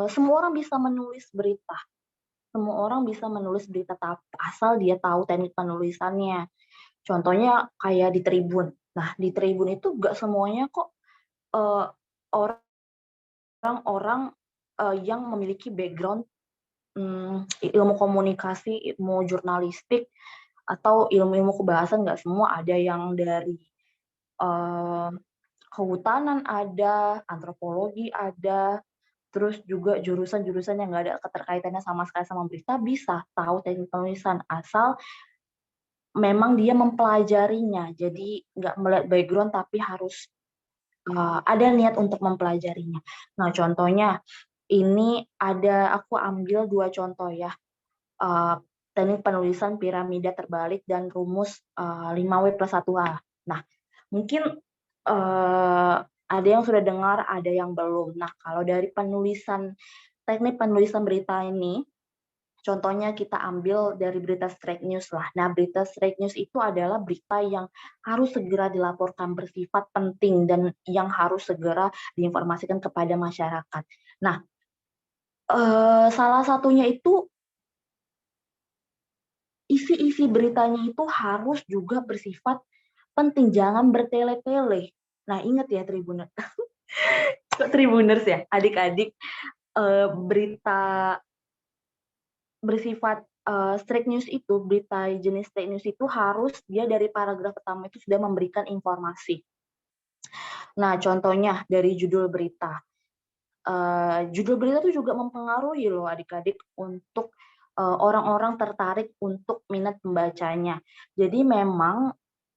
semua orang bisa menulis berita, semua orang bisa menulis berita asal dia tahu teknik penulisannya. Contohnya kayak di Tribun. Nah, di Tribun itu nggak semuanya kok eee, orang-orang yang memiliki background ilmu komunikasi, ilmu jurnalistik, atau ilmu-ilmu kebahasaan, nggak semua. Ada yang dari eee, kehutanan ada, antropologi ada, terus juga jurusan-jurusan yang nggak ada keterkaitannya sama sekali sama berita bisa tahu teknik penulisan, asal memang dia mempelajarinya. Jadi nggak melihat background tapi harus ada niat untuk mempelajarinya. Nah, contohnya ini aku ambil 2 contoh ya, eee, teknik penulisan piramida terbalik dan rumus 5W+1H. Nah, mungkin ada yang sudah dengar, ada yang belum. Nah, kalau dari teknik penulisan berita ini, contohnya kita ambil dari berita straight news lah. Nah, berita straight news itu adalah berita yang harus segera dilaporkan, bersifat penting, dan yang harus segera diinformasikan kepada masyarakat. Nah, salah satunya itu isi-isi beritanya itu harus juga bersifat penting, jangan bertele-tele. Nah, ingat ya Tribuners ya, adik-adik, berita bersifat straight news itu, berita jenis straight news itu harus dia dari paragraf pertama itu sudah memberikan informasi. Nah, contohnya dari judul berita. Judul berita itu juga mempengaruhi loh adik-adik untuk orang-orang tertarik untuk minat membacanya. Jadi memang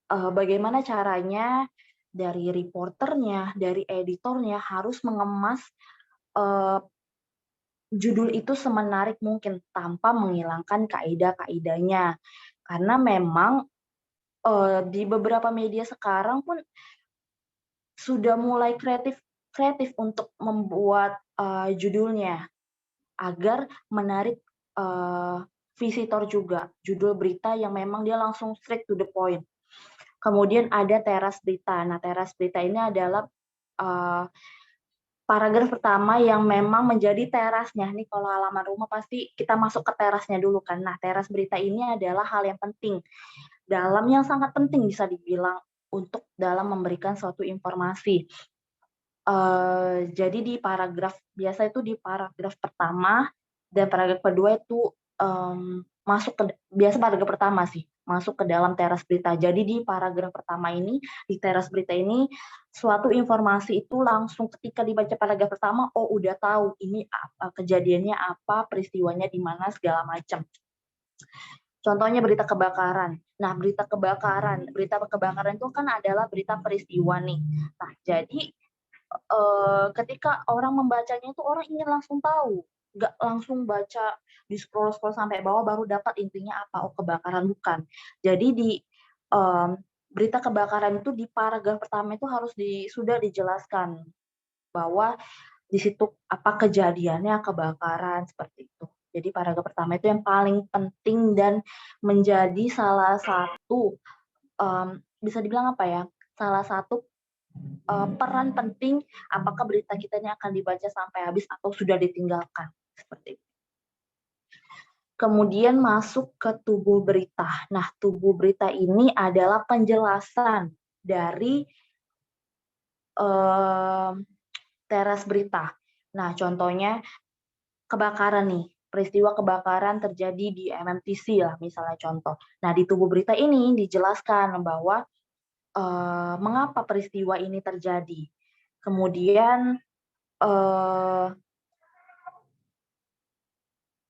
bagaimana caranya dari reporternya, dari editornya harus mengemas eee, judul itu semenarik mungkin tanpa menghilangkan kaidah-kaidahnya. Karena memang, di beberapa media sekarang pun sudah mulai kreatif kreatif untuk membuat, judulnya agar menarik, visitor juga. Judul berita yang memang dia langsung straight to the point. Kemudian ada teras berita. Nah, teras berita ini adalah, eee, paragraf pertama yang memang menjadi terasnya. Nih kalau halaman rumah pasti kita masuk ke terasnya dulu kan. Nah, teras berita ini adalah hal yang penting, yang sangat penting bisa dibilang untuk dalam memberikan suatu informasi. Jadi biasa itu di paragraf pertama dan paragraf kedua itu, biasa paragraf pertama sih, masuk ke dalam teras berita. Jadi di paragraf pertama ini, di teras berita ini, suatu informasi itu langsung ketika dibaca paragraf pertama, oh udah tahu ini apa, kejadiannya apa, peristiwanya di mana, segala macam. Contohnya berita kebakaran. Nah, berita kebakaran itu kan adalah berita peristiwa nih. Nah, jadi ketika orang membacanya itu orang ingin langsung tahu, nggak langsung baca di-scroll-scroll sampai bawah baru dapat intinya apa, oh kebakaran, bukan. Jadi mmm, berita kebakaran itu di paragraf pertama itu harus sudah dijelaskan. bahwa di situ apa kejadiannya kebakaran seperti itu. Jadi paragraf pertama itu yang paling penting dan menjadi salah satu bisa dibilang apa ya? Salah satu peran penting apakah berita kita ini akan dibaca sampai habis atau sudah ditinggalkan seperti itu. Kemudian masuk ke tubuh berita. Nah, tubuh berita ini adalah penjelasan dari teras berita. Nah, contohnya kebakaran nih, peristiwa kebakaran terjadi di MMTC lah misalnya contoh. Nah, di tubuh berita ini dijelaskan bahwa mengapa peristiwa ini terjadi. Kemudian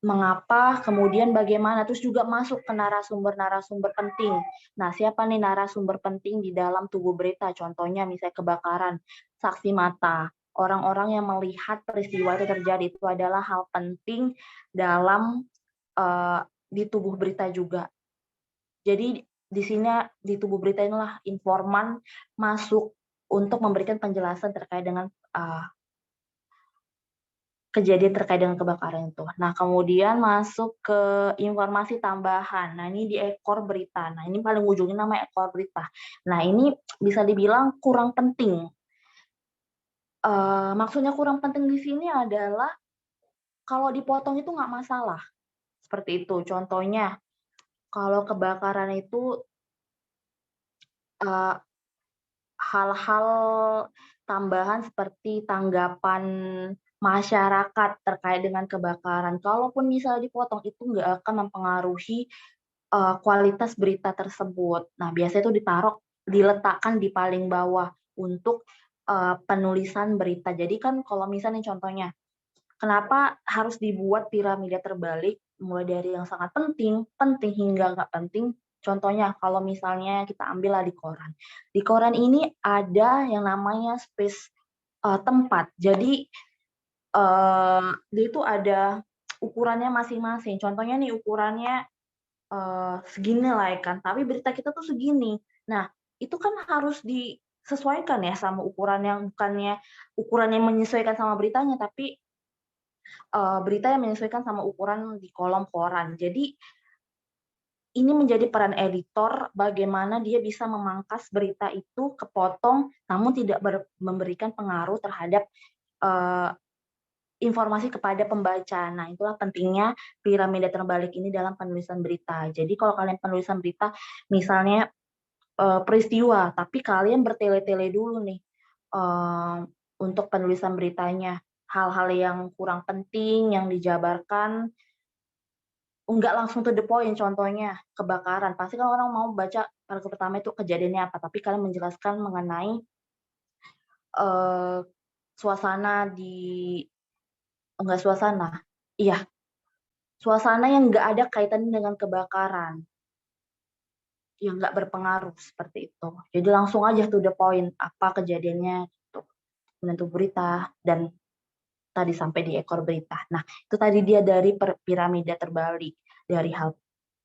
mengapa, kemudian bagaimana, terus juga masuk ke narasumber-narasumber penting. Nah, siapa nih narasumber penting di dalam tubuh berita? Contohnya misalnya kebakaran, saksi mata, orang-orang yang melihat peristiwa itu terjadi, itu adalah hal penting dalam di tubuh berita juga. Jadi di sini di tubuh berita inilah informan masuk untuk memberikan penjelasan terkait dengan kejadian terkait dengan kebakaran itu. Nah, kemudian masuk ke informasi tambahan. Nah, ini di ekor berita. Nah, ini paling ujungnya nama ekor berita. Nah, ini bisa dibilang kurang penting. Maksudnya kurang penting di sini adalah kalau dipotong itu nggak masalah. Seperti itu. Contohnya, kalau kebakaran itu hal-hal tambahan seperti tanggapan masyarakat terkait dengan kebakaran. Kalaupun misalnya dipotong, itu nggak akan mempengaruhi kualitas berita tersebut. Nah, biasanya itu diletakkan di paling bawah untuk penulisan berita. Jadi kan kalau misalnya contohnya, kenapa harus dibuat piramida terbalik, mulai dari yang sangat penting, penting hingga nggak penting. Contohnya, kalau misalnya kita ambillah di koran. Di koran ini ada yang namanya space tempat. Jadi, dia itu ada ukurannya masing-masing. Contohnya nih ukurannya segini lah ya kan, tapi berita kita tuh segini. Nah, itu kan harus disesuaikan ya sama ukuran yang bukannya ukuran yang menyesuaikan sama beritanya, tapi berita yang menyesuaikan sama ukuran di kolom koran. Jadi ini menjadi peran editor bagaimana dia bisa memangkas berita itu kepotong namun tidak memberikan pengaruh terhadap informasi kepada pembaca. Nah, itulah pentingnya piramida terbalik ini dalam penulisan berita. Jadi kalau kalian penulisan berita, misalnya peristiwa, tapi kalian bertele-tele dulu nih untuk penulisan beritanya. Hal-hal yang kurang penting yang dijabarkan, nggak langsung to the point, contohnya kebakaran. Pasti kan orang mau baca paragraf pertama itu kejadiannya apa, tapi kalian menjelaskan mengenai suasana enggak suasana, iya, suasana yang nggak ada kaitannya dengan kebakaran, yang nggak berpengaruh seperti itu. Jadi langsung aja to the point, apa kejadiannya gitu, menentu berita dan tadi sampai di ekor berita. Nah, itu tadi dia dari piramida terbalik, dari hal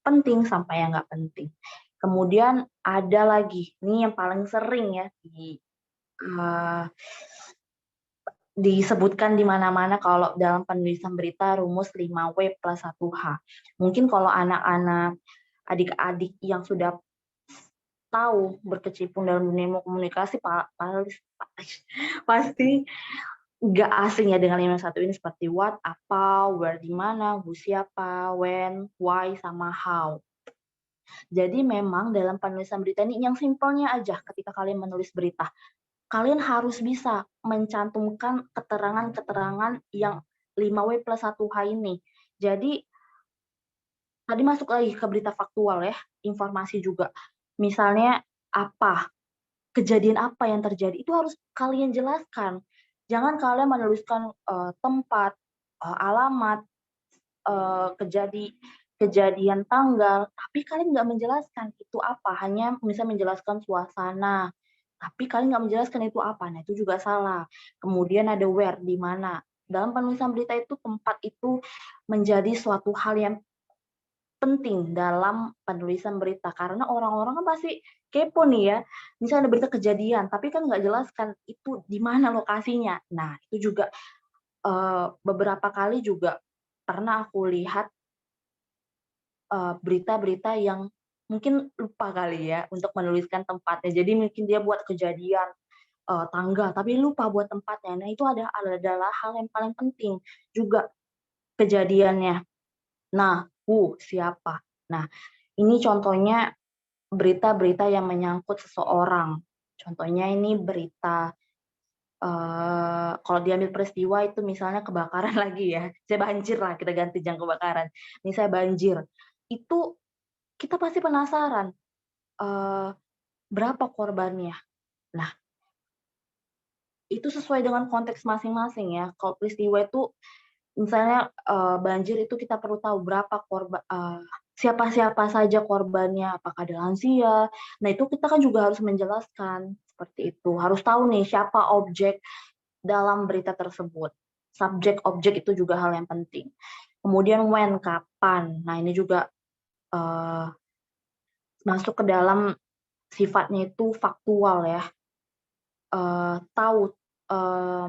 penting sampai yang nggak penting. Kemudian ada lagi, ini yang paling sering ya disebutkan di mana-mana kalau dalam penulisan berita rumus 5W plus 1H. Mungkin kalau anak-anak, adik-adik yang sudah tahu berkecimpung dalam dunia komunikasi pasti nggak asing ya dengan 5 1 ini seperti what, apa, where di mana, who siapa, when, why, sama how. Jadi memang dalam penulisan berita ini yang simpelnya aja ketika kalian menulis berita, kalian harus bisa mencantumkan keterangan-keterangan yang 5W plus 1H ini. Jadi tadi masuk lagi ke berita faktual ya, informasi juga. Misalnya apa, kejadian apa yang terjadi, itu harus kalian jelaskan. Jangan kalian menuliskan tempat, alamat, kejadian tanggal, tapi kalian nggak menjelaskan itu apa, hanya bisa menjelaskan suasana, tapi kalian nggak menjelaskan itu apa. Nah, itu juga salah. Kemudian ada where, di mana. Dalam penulisan berita itu tempat itu menjadi suatu hal yang penting dalam penulisan berita, karena orang-orang kan pasti kepo nih ya, misalnya ada berita kejadian, tapi kan nggak jelaskan itu di mana lokasinya. Nah, itu juga beberapa kali juga pernah aku lihat berita-berita yang mungkin lupa kali ya untuk menuliskan tempatnya. Jadi mungkin dia buat kejadian tanggal, tapi lupa buat tempatnya. Nah, itu adalah hal yang paling penting juga kejadiannya. Nah, siapa? Nah, ini contohnya berita-berita yang menyangkut seseorang. Contohnya ini berita, kalau diambil peristiwa itu misalnya kebakaran lagi ya, saya banjir lah, kita ganti jangan kebakaran. Misalnya banjir, itu kita pasti penasaran, eee, berapa korbannya. Nah, itu sesuai dengan konteks masing-masing ya. Kalau peristiwa itu misalnya, banjir itu kita perlu tahu berapa siapa-siapa saja korbannya, apakah ada lansia. Nah, itu kita kan juga harus menjelaskan, seperti itu. Harus tahu nih siapa objek dalam berita tersebut. Subjek, objek itu juga hal yang penting. Kemudian when, kapan. Nah, ini juga, eee, masuk ke dalam sifatnya itu faktual ya. Tahu, eee,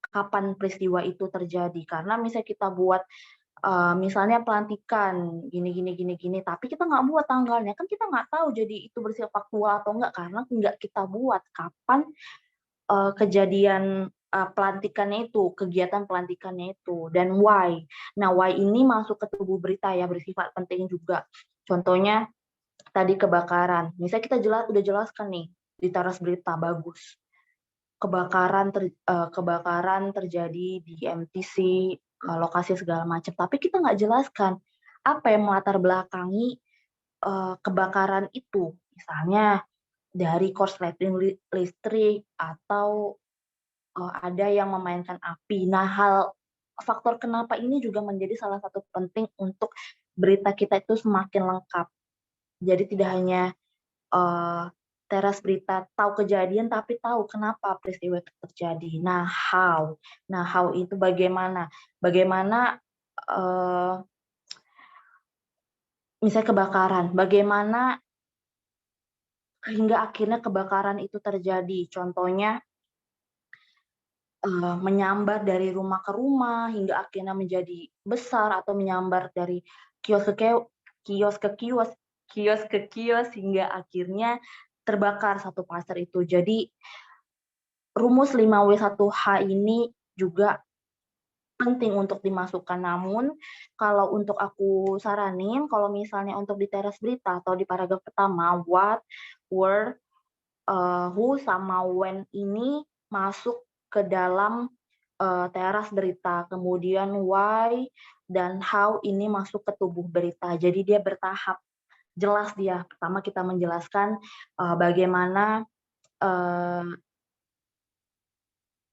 kapan peristiwa itu terjadi. Karena misalnya kita buat, misalnya pelantikan gini gini gini gini, tapi kita nggak buat tanggalnya, kan kita nggak tahu jadi itu bersifat faktual atau enggak, karena nggak kita buat kapan, kejadian, pelantikannya itu, kegiatan pelantikannya itu, dan why. Nah, why ini masuk ke tubuh berita ya, bersifat penting juga. Contohnya tadi kebakaran, misalnya kita udah jelaskan nih di taras berita, bagus. Kebakaran terjadi di MTC, lokasi segala macam, tapi kita nggak jelaskan apa yang melatar belakangi, kebakaran itu. Misalnya dari korsleting listrik atau, ada yang memainkan api. Nah, faktor kenapa ini juga menjadi salah satu penting untuk berita kita itu semakin lengkap. Jadi tidak hanya eee, teras berita tahu kejadian, tapi tahu kenapa peristiwa itu terjadi. Nah, how. Nah, how itu bagaimana? Bagaimana, eee, misalnya kebakaran, bagaimana hingga akhirnya kebakaran itu terjadi. Contohnya, menyambar dari rumah ke rumah, hingga akhirnya menjadi besar, atau menyambar dari kios ke kios ke kios, kios ke kios, hingga akhirnya terbakar satu pasar itu. Jadi rumus 5W1H ini juga penting untuk dimasukkan, namun kalau untuk aku saranin, kalau misalnya untuk di teras berita atau di paragraf pertama, what, where, who, sama when ini masuk ke dalam, teras berita, kemudian why dan how ini masuk ke tubuh berita. Jadi dia bertahap, jelas dia. Pertama kita menjelaskan, bagaimana, eee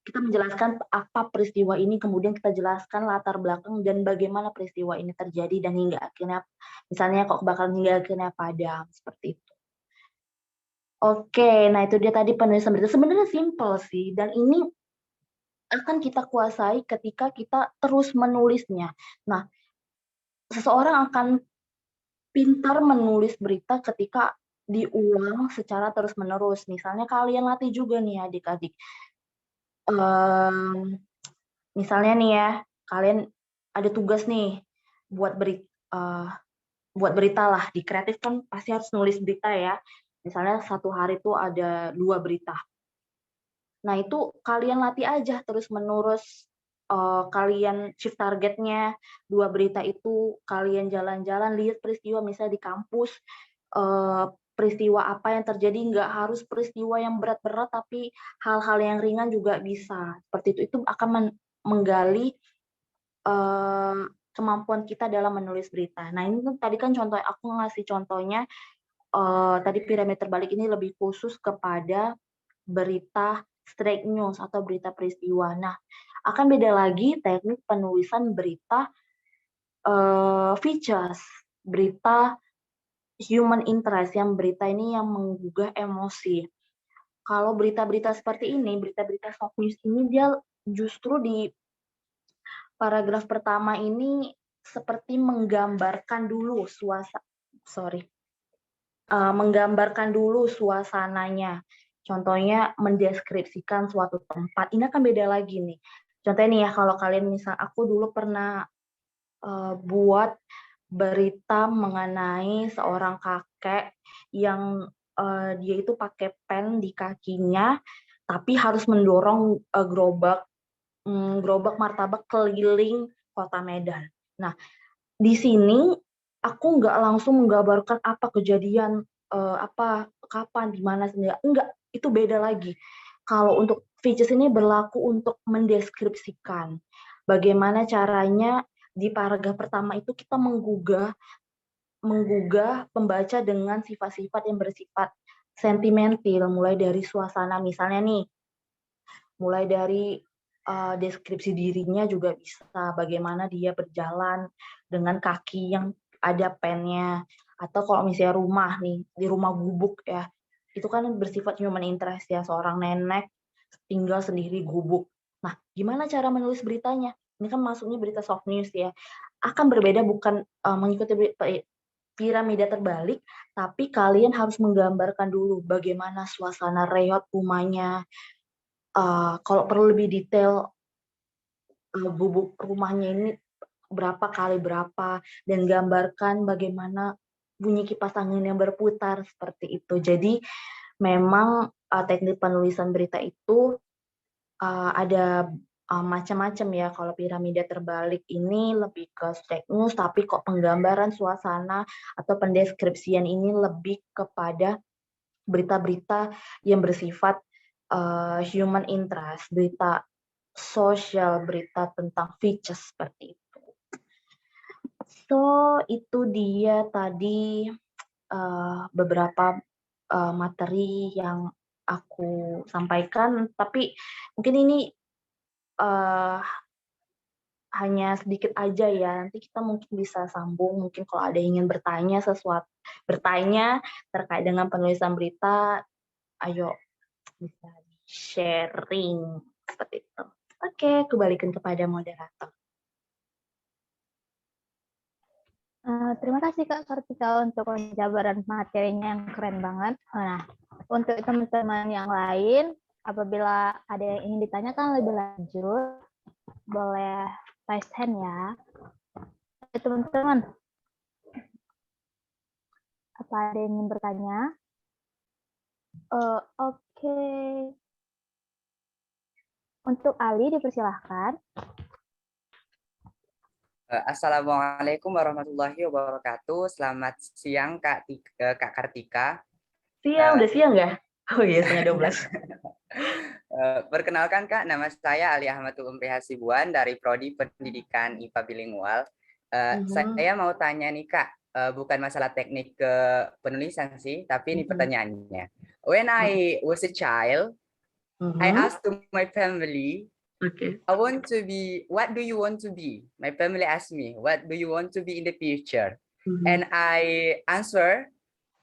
kita menjelaskan apa peristiwa ini, kemudian kita jelaskan latar belakang dan bagaimana peristiwa ini terjadi dan hingga akhirnya misalnya kok kebakaran hingga akhirnya padam, seperti itu. Oke, nah itu dia tadi penulisan berita. Sebenarnya simpel sih, dan ini akan kita kuasai ketika kita terus menulisnya. Nah, seseorang akan pintar menulis berita ketika diulang secara terus-menerus. Misalnya kalian latih juga nih adik-adik, mmm misalnya nih ya, kalian ada tugas nih buat eee, buat beritalah, di kreatif kan pasti harus nulis berita ya. Misalnya satu hari itu ada 2 berita. Nah, itu kalian latih aja terus-menerus, kalian shift targetnya, 2 berita itu kalian jalan-jalan, lihat peristiwa misalnya di kampus, peristiwa apa yang terjadi, nggak harus peristiwa yang berat-berat, tapi hal-hal yang ringan juga bisa, seperti itu. Itu akan menggali kemampuan kita dalam menulis berita. Nah, ini tuh tadi kan contoh aku ngasih contohnya, tadi piramid terbalik ini lebih khusus kepada berita straight news atau berita peristiwa. Nah, akan beda lagi teknik penulisan berita, features, berita human interest, yang berita ini yang menggugah emosi. Kalau berita-berita seperti ini, berita-berita shock news ini dia justru di paragraf pertama ini seperti menggambarkan dulu menggambarkan dulu suasananya. Contohnya mendeskripsikan suatu tempat. Ini akan beda lagi nih. Contohnya nih ya, kalau kalian misal aku dulu pernah buat berita mengenai seorang kakek yang dia itu pakai pen di kakinya, tapi harus mendorong gerobak martabak keliling kota Medan. Nah, di sini aku nggak langsung menggambarkan apa kejadian, kapan, di mana, enggak, itu beda lagi. Kalau untuk features ini berlaku untuk mendeskripsikan bagaimana caranya di paragraf pertama itu kita menggugah pembaca dengan sifat-sifat yang bersifat sentimental, mulai dari suasana misalnya nih, mulai dari deskripsi dirinya juga bisa, bagaimana dia berjalan dengan kaki yang ada pennya, atau kalau misalnya rumah nih, di rumah gubuk ya, itu kan bersifat human interest ya, seorang nenek tinggal sendiri gubuk. Nah, gimana cara menulis beritanya? Ini kan masuknya berita soft news ya, akan berbeda, bukan mengikuti piramida terbalik, tapi kalian harus menggambarkan dulu bagaimana suasana reot rumahnya, kalau perlu lebih detail, gubuk rumahnya ini berapa kali berapa, dan gambarkan bagaimana bunyi kipas angin yang berputar, seperti itu. Jadi memang teknik penulisan berita itu ada macam-macam ya. Kalau piramida terbalik ini lebih ke fake news, tapi kok penggambaran suasana atau pendeskripsian ini lebih kepada berita-berita yang bersifat human interest, berita sosial, berita tentang features, seperti itu. So, itu dia tadi beberapa materi yang aku sampaikan, tapi mungkin ini hanya sedikit aja ya. Nanti kita mungkin bisa sambung, mungkin kalau ada yang ingin bertanya terkait dengan penulisan berita, ayo bisa sharing, seperti itu. Oke, kembalikan kepada moderator. Terima kasih Kak Kartika untuk penjabaran materinya yang keren banget. Nah, untuk teman-teman yang lain, apabila ada yang ingin ditanyakan lebih lanjut, boleh raise hand ya. Teman-teman, apa ada yang ingin bertanya? Oke. Untuk Ali, dipersilahkan. Assalamualaikum warahmatullahi wabarakatuh. Selamat siang Kak Kartika. Siang, udah siang nggak? Oh iya, setengah 12. Perkenalkan Kak, nama saya Ali Ahmadul Umri Hasibuan dari Prodi Pendidikan IPA Bilingual. Saya mau tanya nih Kak, bukan masalah teknik ke penulisan sih, tapi ini pertanyaannya. When I was a child, I asked to my family, I want to be, what do you want to be? My family asked me, what do you want to be in the future? And I answer,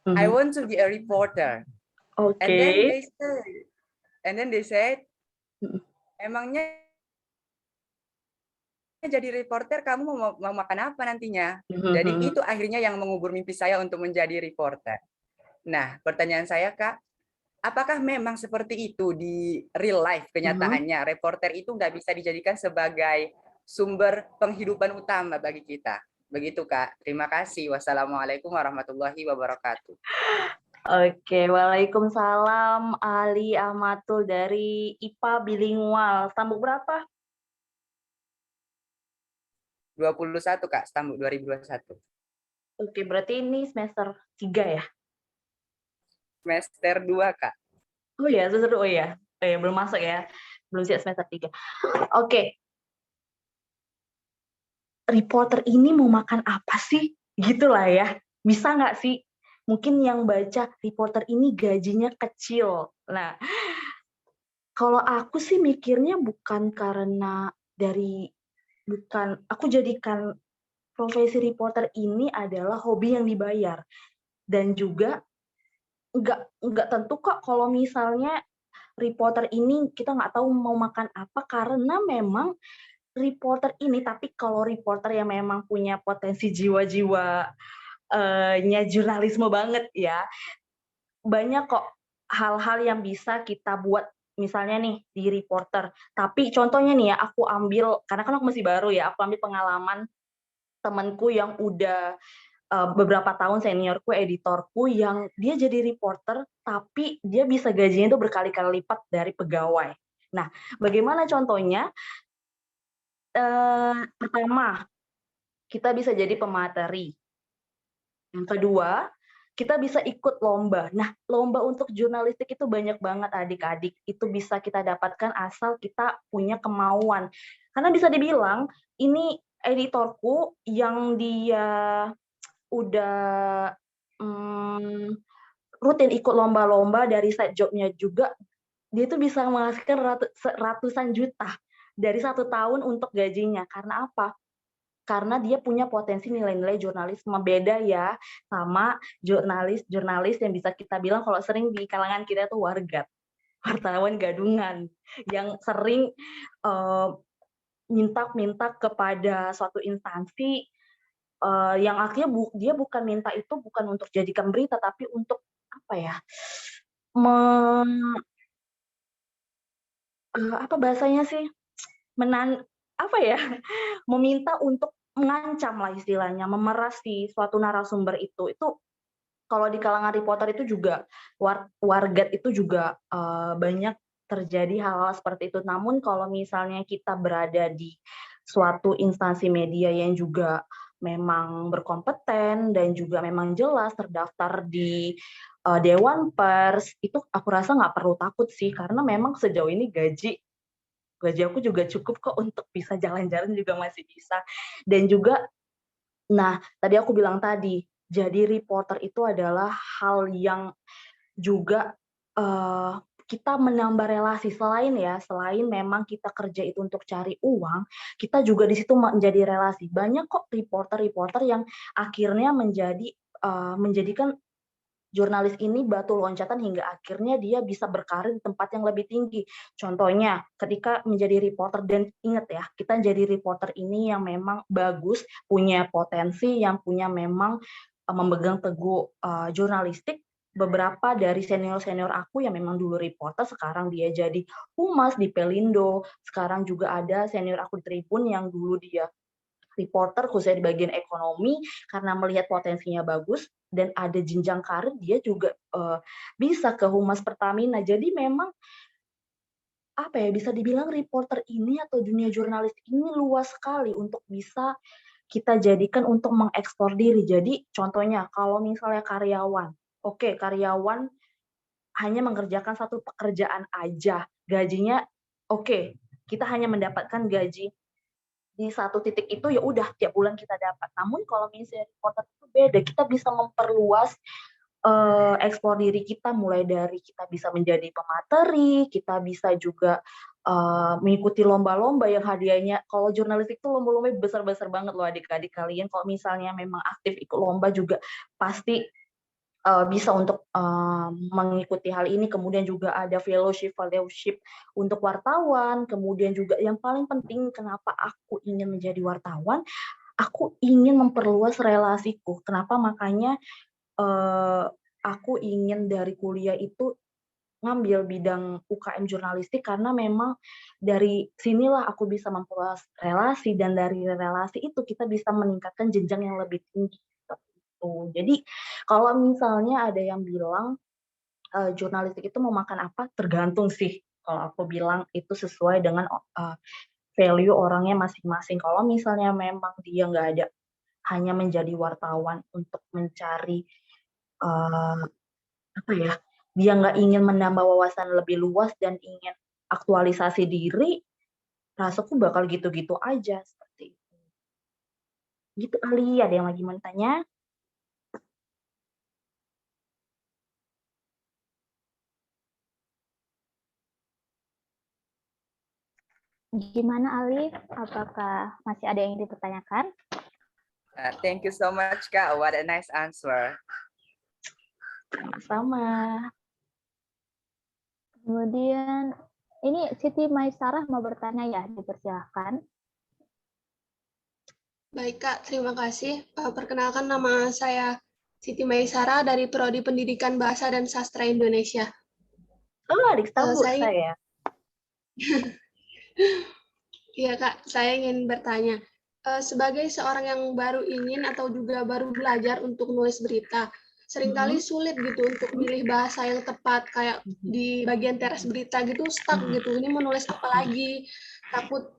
I want to be a reporter. Okay. And then they said, emangnya jadi reporter kamu mau makan apa nantinya? Jadi itu akhirnya yang mengubur mimpi saya untuk menjadi reporter. Nah, pertanyaan saya Kak, apakah memang seperti itu di real life kenyataannya? Reporter itu nggak bisa dijadikan sebagai sumber penghidupan utama bagi kita. Begitu Kak. Terima kasih. Wassalamualaikum warahmatullahi wabarakatuh. Oke, waalaikumsalam Ali Ahmadul dari IPA Bilingual. Stambuk berapa? 21 Kak, stambuk 2021. Oke, berarti ini semester 3 ya? Semester 2 Kak. Oh ya, semester 2 ya. Belum masuk ya. Belum siap semester 3. Oke. Reporter ini mau makan apa sih? Gitulah ya. Bisa nggak sih? Mungkin yang baca reporter ini gajinya kecil. Nah, kalau aku sih mikirnya bukan karena aku jadikan profesi reporter ini adalah hobi yang dibayar. Dan juga nggak tentu kok kalau misalnya reporter ini kita nggak tahu mau makan apa, karena memang reporter ini, tapi kalau reporter yang memang punya potensi jiwa-jiwa nya jurnalisme banget ya, banyak kok hal-hal yang bisa kita buat misalnya nih di reporter. Tapi contohnya nih ya, aku ambil karena kan aku masih baru ya, aku ambil pengalaman temanku yang udah beberapa tahun seniorku, editorku yang dia jadi reporter, tapi dia bisa gajinya itu berkali-kali lipat dari pegawai. Nah, bagaimana contohnya? Pertama, kita bisa jadi pemateri. Yang kedua, kita bisa ikut lomba. Nah, lomba untuk jurnalistik itu banyak banget adik-adik. Itu bisa kita dapatkan asal kita punya kemauan. Karena bisa dibilang, ini editorku yang dia udah rutin ikut lomba-lomba dari side job-nya juga, dia itu bisa menghasilkan ratusan juta dari 1 tahun untuk gajinya. Karena apa? Karena dia punya potensi nilai-nilai jurnalisme. Beda ya sama jurnalis-jurnalis yang bisa kita bilang kalau sering di kalangan kita itu wargat, wartawan gadungan, yang sering minta kepada suatu instansi, yang akhirnya dia bukan minta itu bukan untuk jadikan berita, tapi untuk apa ya, apa bahasanya sih, apa ya, meminta untuk mengancam lah istilahnya, memeras si suatu narasumber itu. Itu kalau di kalangan reporter itu juga wargat itu juga banyak terjadi hal-hal seperti itu. Namun kalau misalnya kita berada di suatu instansi media yang juga memang berkompeten dan juga memang jelas terdaftar di Dewan Pers, itu aku rasa nggak perlu takut sih, karena memang sejauh ini gaji aku juga cukup kok untuk bisa jalan-jalan juga masih bisa. Dan juga, nah tadi aku bilang tadi, jadi reporter itu adalah hal yang juga kita menambah relasi. Selain memang kita kerja itu untuk cari uang, kita juga di situ menjadi relasi. Banyak kok reporter-reporter yang akhirnya menjadikan jurnalis ini batu loncatan hingga akhirnya dia bisa berkarir di tempat yang lebih tinggi. Contohnya, ketika menjadi reporter, dan ingat ya, kita jadi reporter ini yang memang bagus, punya potensi, yang punya memang memegang teguh jurnalistik. Beberapa dari senior-senior aku yang memang dulu reporter, sekarang dia jadi humas di Pelindo. Sekarang juga ada senior aku di Tribun yang dulu dia reporter khususnya di bagian ekonomi, karena melihat potensinya bagus dan ada jenjang karir, dia juga bisa ke Humas Pertamina. Jadi memang apa ya, bisa dibilang reporter ini atau dunia jurnalis ini luas sekali untuk bisa kita jadikan untuk mengekspor diri. Jadi contohnya kalau misalnya karyawan, oke, karyawan hanya mengerjakan satu pekerjaan aja, gajinya oke, kita hanya mendapatkan gaji di satu titik itu, ya udah tiap bulan kita dapat. Namun kalau misalnya reporter itu beda, kita bisa memperluas ekspor diri kita, mulai dari kita bisa menjadi pemateri, kita bisa juga mengikuti lomba-lomba yang hadiahnya, kalau jurnalistik itu lomba-lomba besar-besar banget loh adik-adik kalian. Kalau misalnya memang aktif ikut lomba juga pasti bisa untuk mengikuti hal ini. Kemudian juga ada fellowship untuk wartawan. Kemudian juga yang paling penting, kenapa aku ingin menjadi wartawan, aku ingin memperluas relasiku. Kenapa? Makanya aku ingin dari kuliah itu ngambil bidang UKM jurnalistik, karena memang dari sinilah aku bisa memperluas relasi, dan dari relasi itu kita bisa meningkatkan jenjang yang lebih tinggi. Jadi kalau misalnya ada yang bilang jurnalistik itu mau makan apa, tergantung sih. Kalau aku bilang itu sesuai dengan value orangnya masing-masing. Kalau misalnya memang dia nggak ada, hanya menjadi wartawan untuk mencari apa ya, dia nggak ingin menambah wawasan lebih luas dan ingin aktualisasi diri, rasaku bakal gitu-gitu aja seperti itu. Gitu Ali, ada yang lagi mau tanya? Gimana Ali? Apakah masih ada yang dipertanyakan? Thank you so much, Kak. What a nice answer. Sama-sama. Kemudian ini Siti Maisarah mau bertanya ya, dipersilahkan. Baik Kak, terima kasih. Perkenalkan nama saya Siti Maisara dari Prodi Pendidikan Bahasa dan Sastra Indonesia. Oh, adik tamu Saya, saya. iya Kak, saya ingin bertanya. Sebagai seorang yang baru ingin atau juga baru belajar untuk nulis berita, seringkali sulit gitu untuk milih bahasa yang tepat, kayak di bagian teras berita gitu, stuck gitu. Ini menulis apa lagi? Takut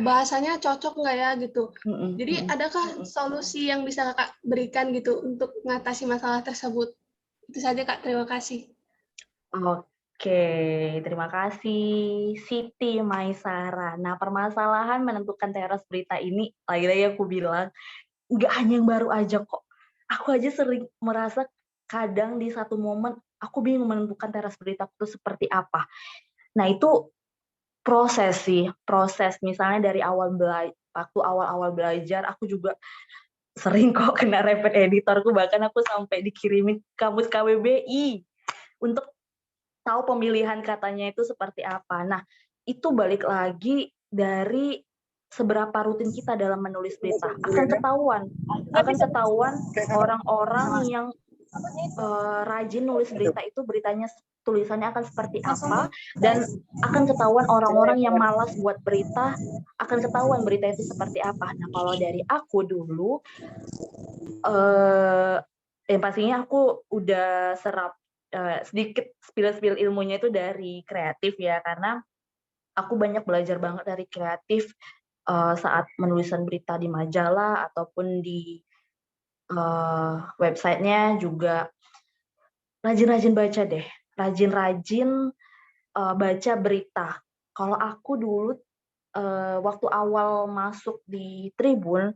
bahasanya cocok nggak ya gitu. Jadi adakah solusi yang bisa Kakak berikan gitu untuk mengatasi masalah tersebut? Itu saja Kak, terima kasih. Oke, terima kasih Siti Maisara. Nah, permasalahan menentukan teras berita ini, lagi-lagi aku bilang, nggak hanya yang baru aja kok. Aku aja sering merasa kadang di satu momen, aku bingung menentukan teras berita itu seperti apa. Nah, itu proses sih, proses. Misalnya dari waktu awal-awal belajar, aku juga sering kok kena repet editorku, bahkan aku sampai dikirimin kamus KBBI untuk tahu pemilihan katanya itu seperti apa. Nah, itu balik lagi dari seberapa rutin kita dalam menulis berita. Akan ketahuan orang-orang yang rajin nulis berita itu beritanya tulisannya akan seperti apa, dan akan ketahuan orang-orang yang malas buat berita, akan ketahuan berita itu seperti apa. Nah, kalau dari aku dulu, yang pastinya aku udah serap sedikit spill ilmunya itu dari kreatif ya, karena aku banyak belajar banget dari kreatif saat menulisan berita di majalah ataupun di websitenya juga rajin-rajin baca deh, rajin-rajin baca berita. Kalau aku dulu waktu awal masuk di Tribun,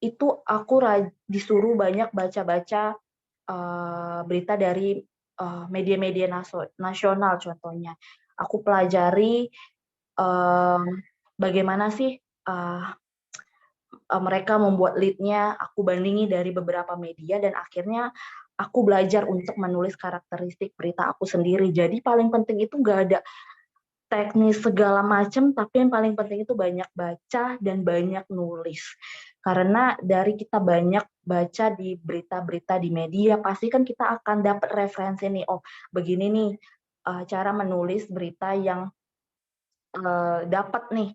itu aku disuruh banyak baca-baca berita dari media-media nasional contohnya. Aku pelajari bagaimana sih mereka membuat lead-nya, aku bandingi dari beberapa media, dan akhirnya aku belajar untuk menulis karakteristik berita aku sendiri. Jadi paling penting itu nggak ada teknis segala macam, tapi yang paling penting itu banyak baca dan banyak nulis. Karena dari kita banyak baca di berita-berita di media, pasti kan kita akan dapat referensi nih, oh begini nih cara menulis berita yang dapat nih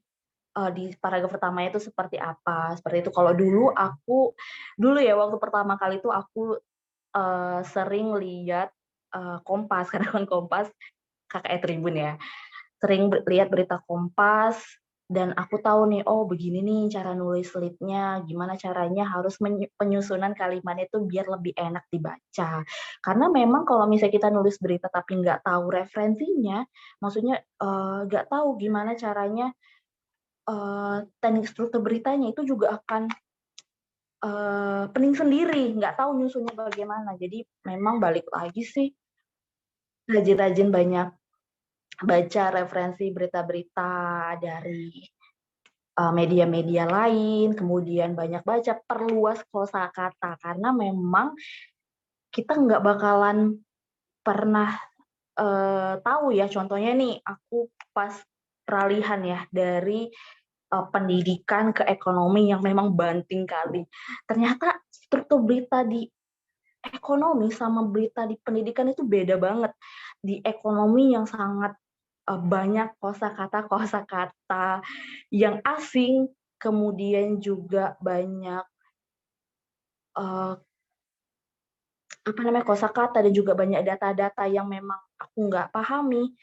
di paragraf pertama itu seperti apa, seperti itu. Kalau dulu ya waktu pertama kali itu aku sering lihat Kompas, karena kan Kompas KKE Tribun ya, sering lihat berita Kompas, dan aku tahu nih, oh begini nih cara nulis lead-nya, gimana caranya harus penyusunan kalimatnya itu biar lebih enak dibaca. Karena memang kalau misalnya kita nulis berita tapi nggak tahu referensinya, maksudnya nggak tahu gimana caranya teknik struktur beritanya, itu juga akan pening sendiri, nggak tahu nyusunnya bagaimana. Jadi memang balik lagi sih, rajin-rajin banyak baca referensi berita-berita dari media-media lain, kemudian banyak baca, perluas kosakata, karena memang kita nggak bakalan pernah tahu ya. Contohnya nih, aku pas peralihan ya dari pendidikan ke ekonomi yang memang banting kali. Ternyata struktur berita di ekonomi sama berita di pendidikan itu beda banget. Di ekonomi yang sangat banyak kosakata yang asing, kemudian juga banyak kosakata dan juga banyak data-data yang memang aku nggak pahami.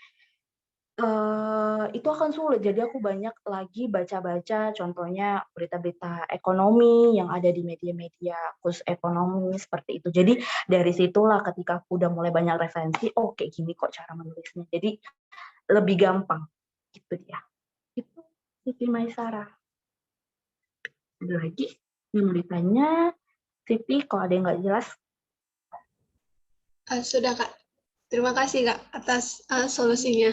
Itu akan sulit. Jadi aku banyak lagi baca-baca, contohnya berita-berita ekonomi yang ada di media-media khusus ekonomi seperti itu. Jadi dari situlah ketika aku udah mulai banyak referensi, oh kayak gini kok cara menulisnya. Jadi lebih gampang gitu dia. Itu Siti Maisara. Ada lagi yang mau ditanya, Siti, kalau ada yang nggak jelas? Sudah Kak, terima kasih Kak atas solusinya.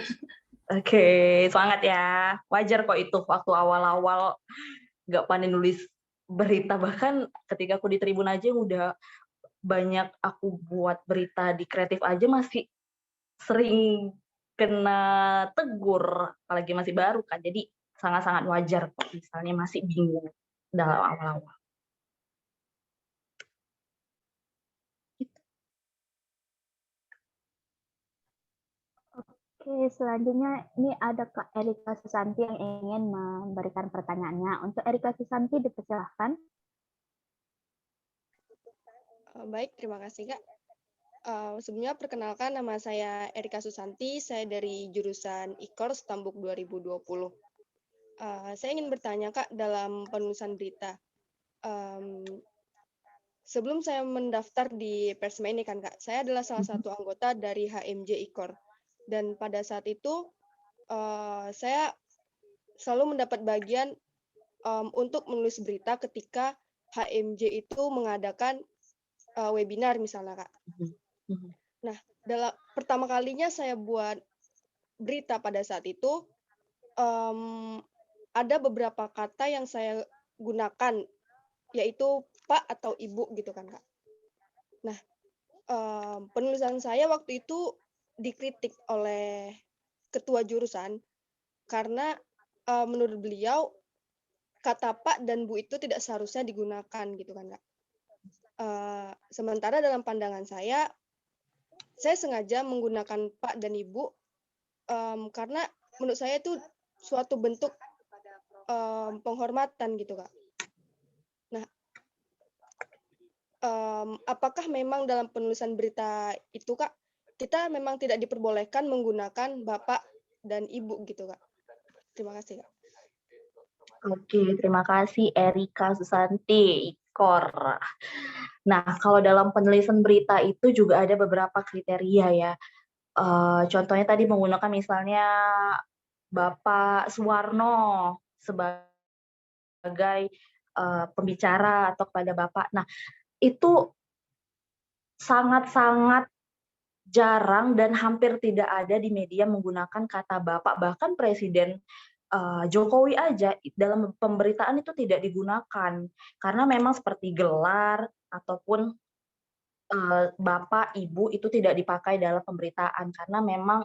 Oke, semangat ya. Wajar kok itu waktu awal-awal nggak pandai nulis berita. Bahkan ketika aku di Tribun aja udah banyak aku buat berita di kreatif aja masih sering kena tegur, apalagi masih baru kan. Jadi sangat-sangat wajar kok misalnya masih bingung. dalam awal-awal. Oke, selanjutnya ini ada Kak Erika Susanti yang ingin memberikan pertanyaannya. Untuk Erika Susanti dipersilahkan. Baik, terima kasih Kak. Sebelumnya perkenalkan, nama saya Erika Susanti, saya dari jurusan IKORS Tambuk 2020. Saya ingin bertanya Kak, dalam penulisan berita. Sebelum saya mendaftar di Persma ini kan Kak, saya adalah salah satu anggota dari HMJ IKOR. Dan pada saat itu saya selalu mendapat bagian untuk menulis berita ketika HMJ itu mengadakan webinar misalnya Kak. Nah, pertama kalinya saya buat berita pada saat itu, ada beberapa kata yang saya gunakan, yaitu Pak atau Ibu gitu kan Kak. Nah, penulisan saya waktu itu dikritik oleh ketua jurusan karena menurut beliau kata Pak dan Bu itu tidak seharusnya digunakan gitu kan Kak. Sementara dalam pandangan saya sengaja menggunakan Pak dan Ibu karena menurut saya itu suatu bentuk penghormatan gitu Kak. Nah, apakah memang dalam penulisan berita itu Kak, kita memang tidak diperbolehkan menggunakan Bapak dan Ibu gitu Kak? Terima kasih Kak. Oke, terima kasih Erika Susanti, IKOR. Nah, kalau dalam penulisan berita itu juga ada beberapa kriteria ya. Contohnya tadi menggunakan misalnya Bapak Suwarno sebagai pembicara atau kepada Bapak. Nah, itu sangat-sangat jarang dan hampir tidak ada di media menggunakan kata Bapak. Bahkan Presiden Jokowi aja dalam pemberitaan itu tidak digunakan. Karena memang seperti gelar ataupun Bapak, Ibu itu tidak dipakai dalam pemberitaan. Karena memang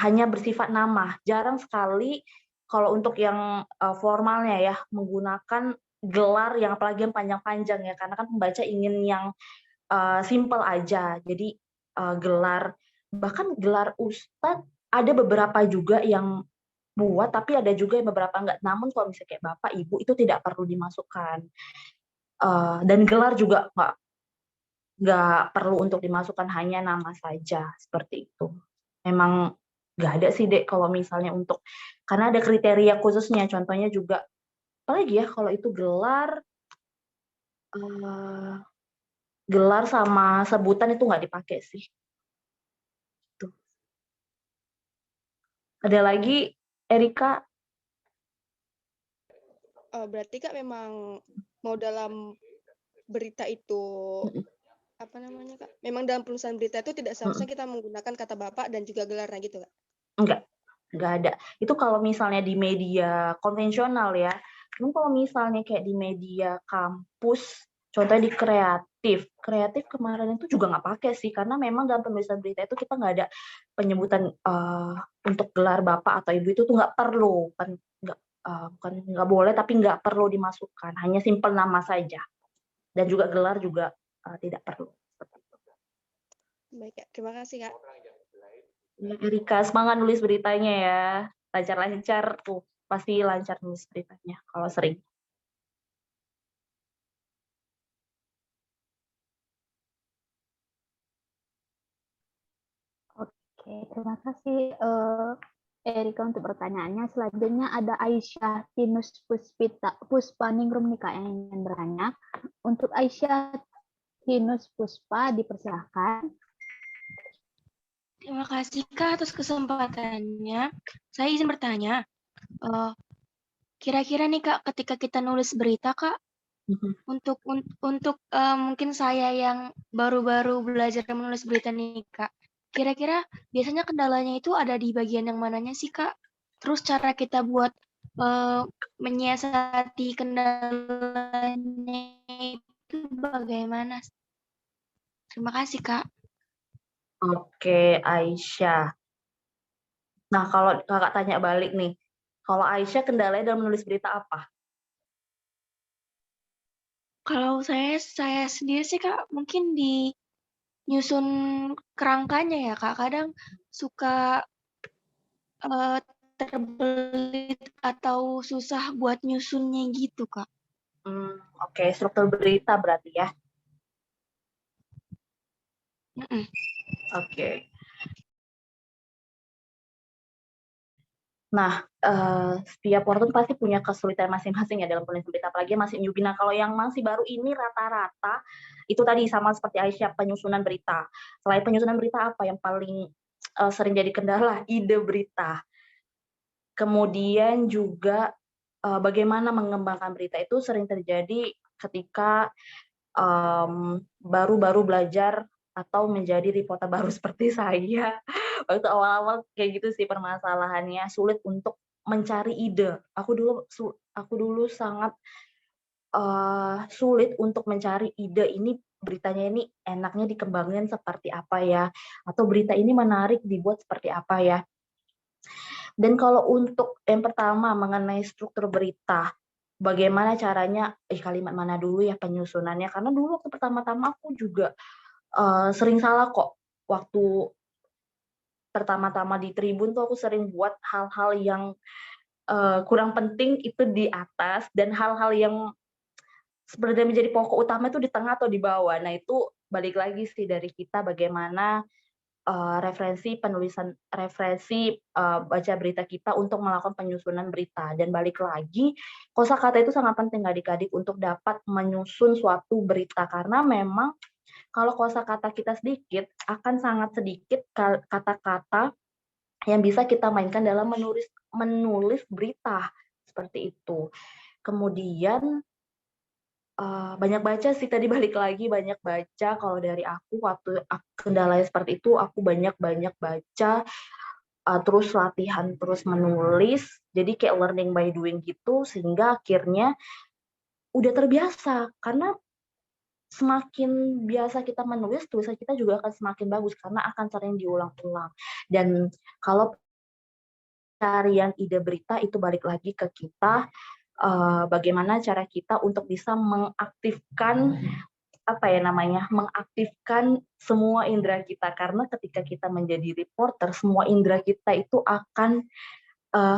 hanya bersifat nama. Jarang sekali kalau untuk yang formalnya ya, menggunakan gelar yang apalagi yang panjang-panjang ya. Karena kan pembaca ingin yang simple aja. Jadi gelar, bahkan gelar ustadz ada beberapa juga yang buat, tapi ada juga yang beberapa enggak. Namun kalau misalnya kayak Bapak, Ibu itu tidak perlu dimasukkan. Dan gelar juga nggak perlu untuk dimasukkan, hanya nama saja, seperti itu. Memang nggak ada sih Dek kalau misalnya untuk, karena ada kriteria khususnya, contohnya juga, apalagi ya kalau itu gelar sama sebutan itu nggak dipakai sih. Tuh. Ada lagi, Erika? Berarti Kak memang mau dalam berita itu apa namanya Kak? Memang dalam penulisan berita itu tidak seharusnya kita menggunakan kata Bapak dan juga gelarnya gitu Kak? Enggak ada. Itu kalau misalnya di media konvensional ya. Namun kalau misalnya kayak di media kampus, contohnya di kreatif kemarin itu juga nggak pakai sih, karena memang dalam penulisan berita itu kita nggak ada penyebutan untuk gelar Bapak atau Ibu, itu tuh nggak perlu, bukan nggak boleh, tapi nggak perlu dimasukkan, hanya simpel nama saja, dan juga gelar juga tidak perlu. Baik Kak, terima kasih Kak. Ya, Erika, semangat nulis beritanya ya, lancar-lancar tuh, pasti lancar nulis beritanya kalau sering. Oke, terima kasih Erika untuk pertanyaannya. Selanjutnya ada Aisyah Tinus Puspaningrum nih Kak yang ingin bertanya. Untuk Aisyah Tinus Puspa dipersilahkan. Terima kasih Kak atas kesempatannya. Saya izin bertanya, kira-kira nih Kak, ketika kita nulis berita Kak, untuk mungkin saya yang baru-baru belajar menulis berita nih Kak, kira-kira biasanya kendalanya itu ada di bagian yang mananya sih Kak? Terus cara kita buat menyiasati kendalanya itu bagaimana? Terima kasih Kak. Oke, Aisyah. Nah, kalau kakak tanya balik nih, kalau Aisyah kendalanya dalam menulis berita apa? Kalau saya sendiri sih Kak, mungkin di nyusun kerangkanya ya Kak, kadang suka terbelit atau susah buat nyusunnya gitu Kak. Oke, struktur berita berarti ya. Oke. Nah, setiap orang tuh pasti punya kesulitan masing-masing ya dalam penulisan berita, apalagi masih newbie. Nah, kalau yang masih baru ini rata-rata itu tadi sama seperti Aisyah, penyusunan berita. Selain penyusunan berita, apa yang paling sering jadi kendala? Ide berita. Kemudian juga bagaimana mengembangkan berita itu sering terjadi ketika baru-baru belajar atau menjadi reporter baru seperti saya. Waktu awal-awal kayak gitu sih permasalahannya, sulit untuk mencari ide. Aku dulu sangat sulit untuk mencari ide, ini beritanya ini enaknya dikembangin seperti apa ya, atau berita ini menarik dibuat seperti apa ya. Dan kalau untuk yang pertama mengenai struktur berita, bagaimana caranya, kalimat mana dulu ya penyusunannya, karena dulu waktu pertama-tama aku juga sering salah kok. Waktu pertama-tama di Tribun tuh aku sering buat hal-hal yang kurang penting itu di atas, dan hal-hal yang sebenarnya menjadi pokok utama itu di tengah atau di bawah. Nah, itu balik lagi sih dari kita bagaimana referensi baca berita kita untuk melakukan penyusunan berita. Dan balik lagi, kosakata itu sangat penting adik-adik untuk dapat menyusun suatu berita, karena memang kalau kosakata kita sedikit, akan sangat sedikit kata-kata yang bisa kita mainkan dalam menulis berita, seperti itu. Kemudian banyak baca sih, tadi balik lagi banyak baca. Kalau dari aku waktu kendalanya seperti itu, aku banyak baca, terus latihan terus menulis, jadi kayak learning by doing gitu, sehingga akhirnya udah terbiasa. Karena semakin biasa kita menulis, tulisan kita juga akan semakin bagus karena akan sering diulang-ulang. Dan kalau carian ide berita itu balik lagi ke kita, bagaimana cara kita untuk bisa mengaktifkan mengaktifkan semua indera kita. Karena ketika kita menjadi reporter, semua indera kita itu akan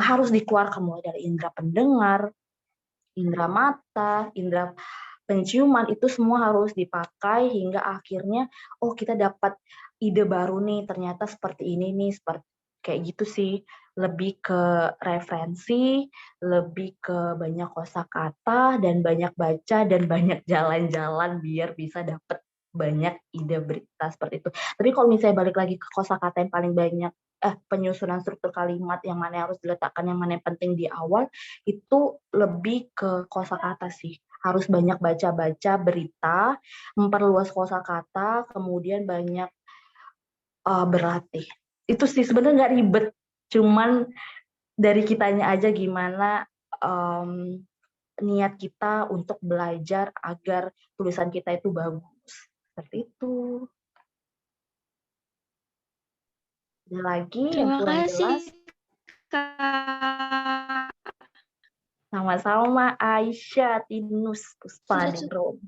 harus dikeluarkan, mulai dari indera pendengar, indera mata, indera penciuman, itu semua harus dipakai hingga akhirnya kita dapat ide baru nih, ternyata seperti ini nih, seperti kayak gitu sih. Lebih ke referensi, lebih ke banyak kosakata dan banyak baca dan banyak jalan-jalan biar bisa dapat banyak ide berita seperti itu. Tapi kalau misalnya balik lagi ke kosakata yang paling banyak, penyusunan struktur kalimat yang mana yang harus diletakkan, yang mana yang penting di awal, itu lebih ke kosakata sih. Harus banyak baca-baca berita, memperluas kosakata, kemudian banyak berlatih. Itu sih sebenarnya nggak ribet, cuman dari kitanya aja gimana niat kita untuk belajar agar tulisan kita itu bagus. Seperti itu. Ada lagi yang Terima kurang kasih jelas? Kak. Sama-sama Aisyah Tinus Puspaningrum.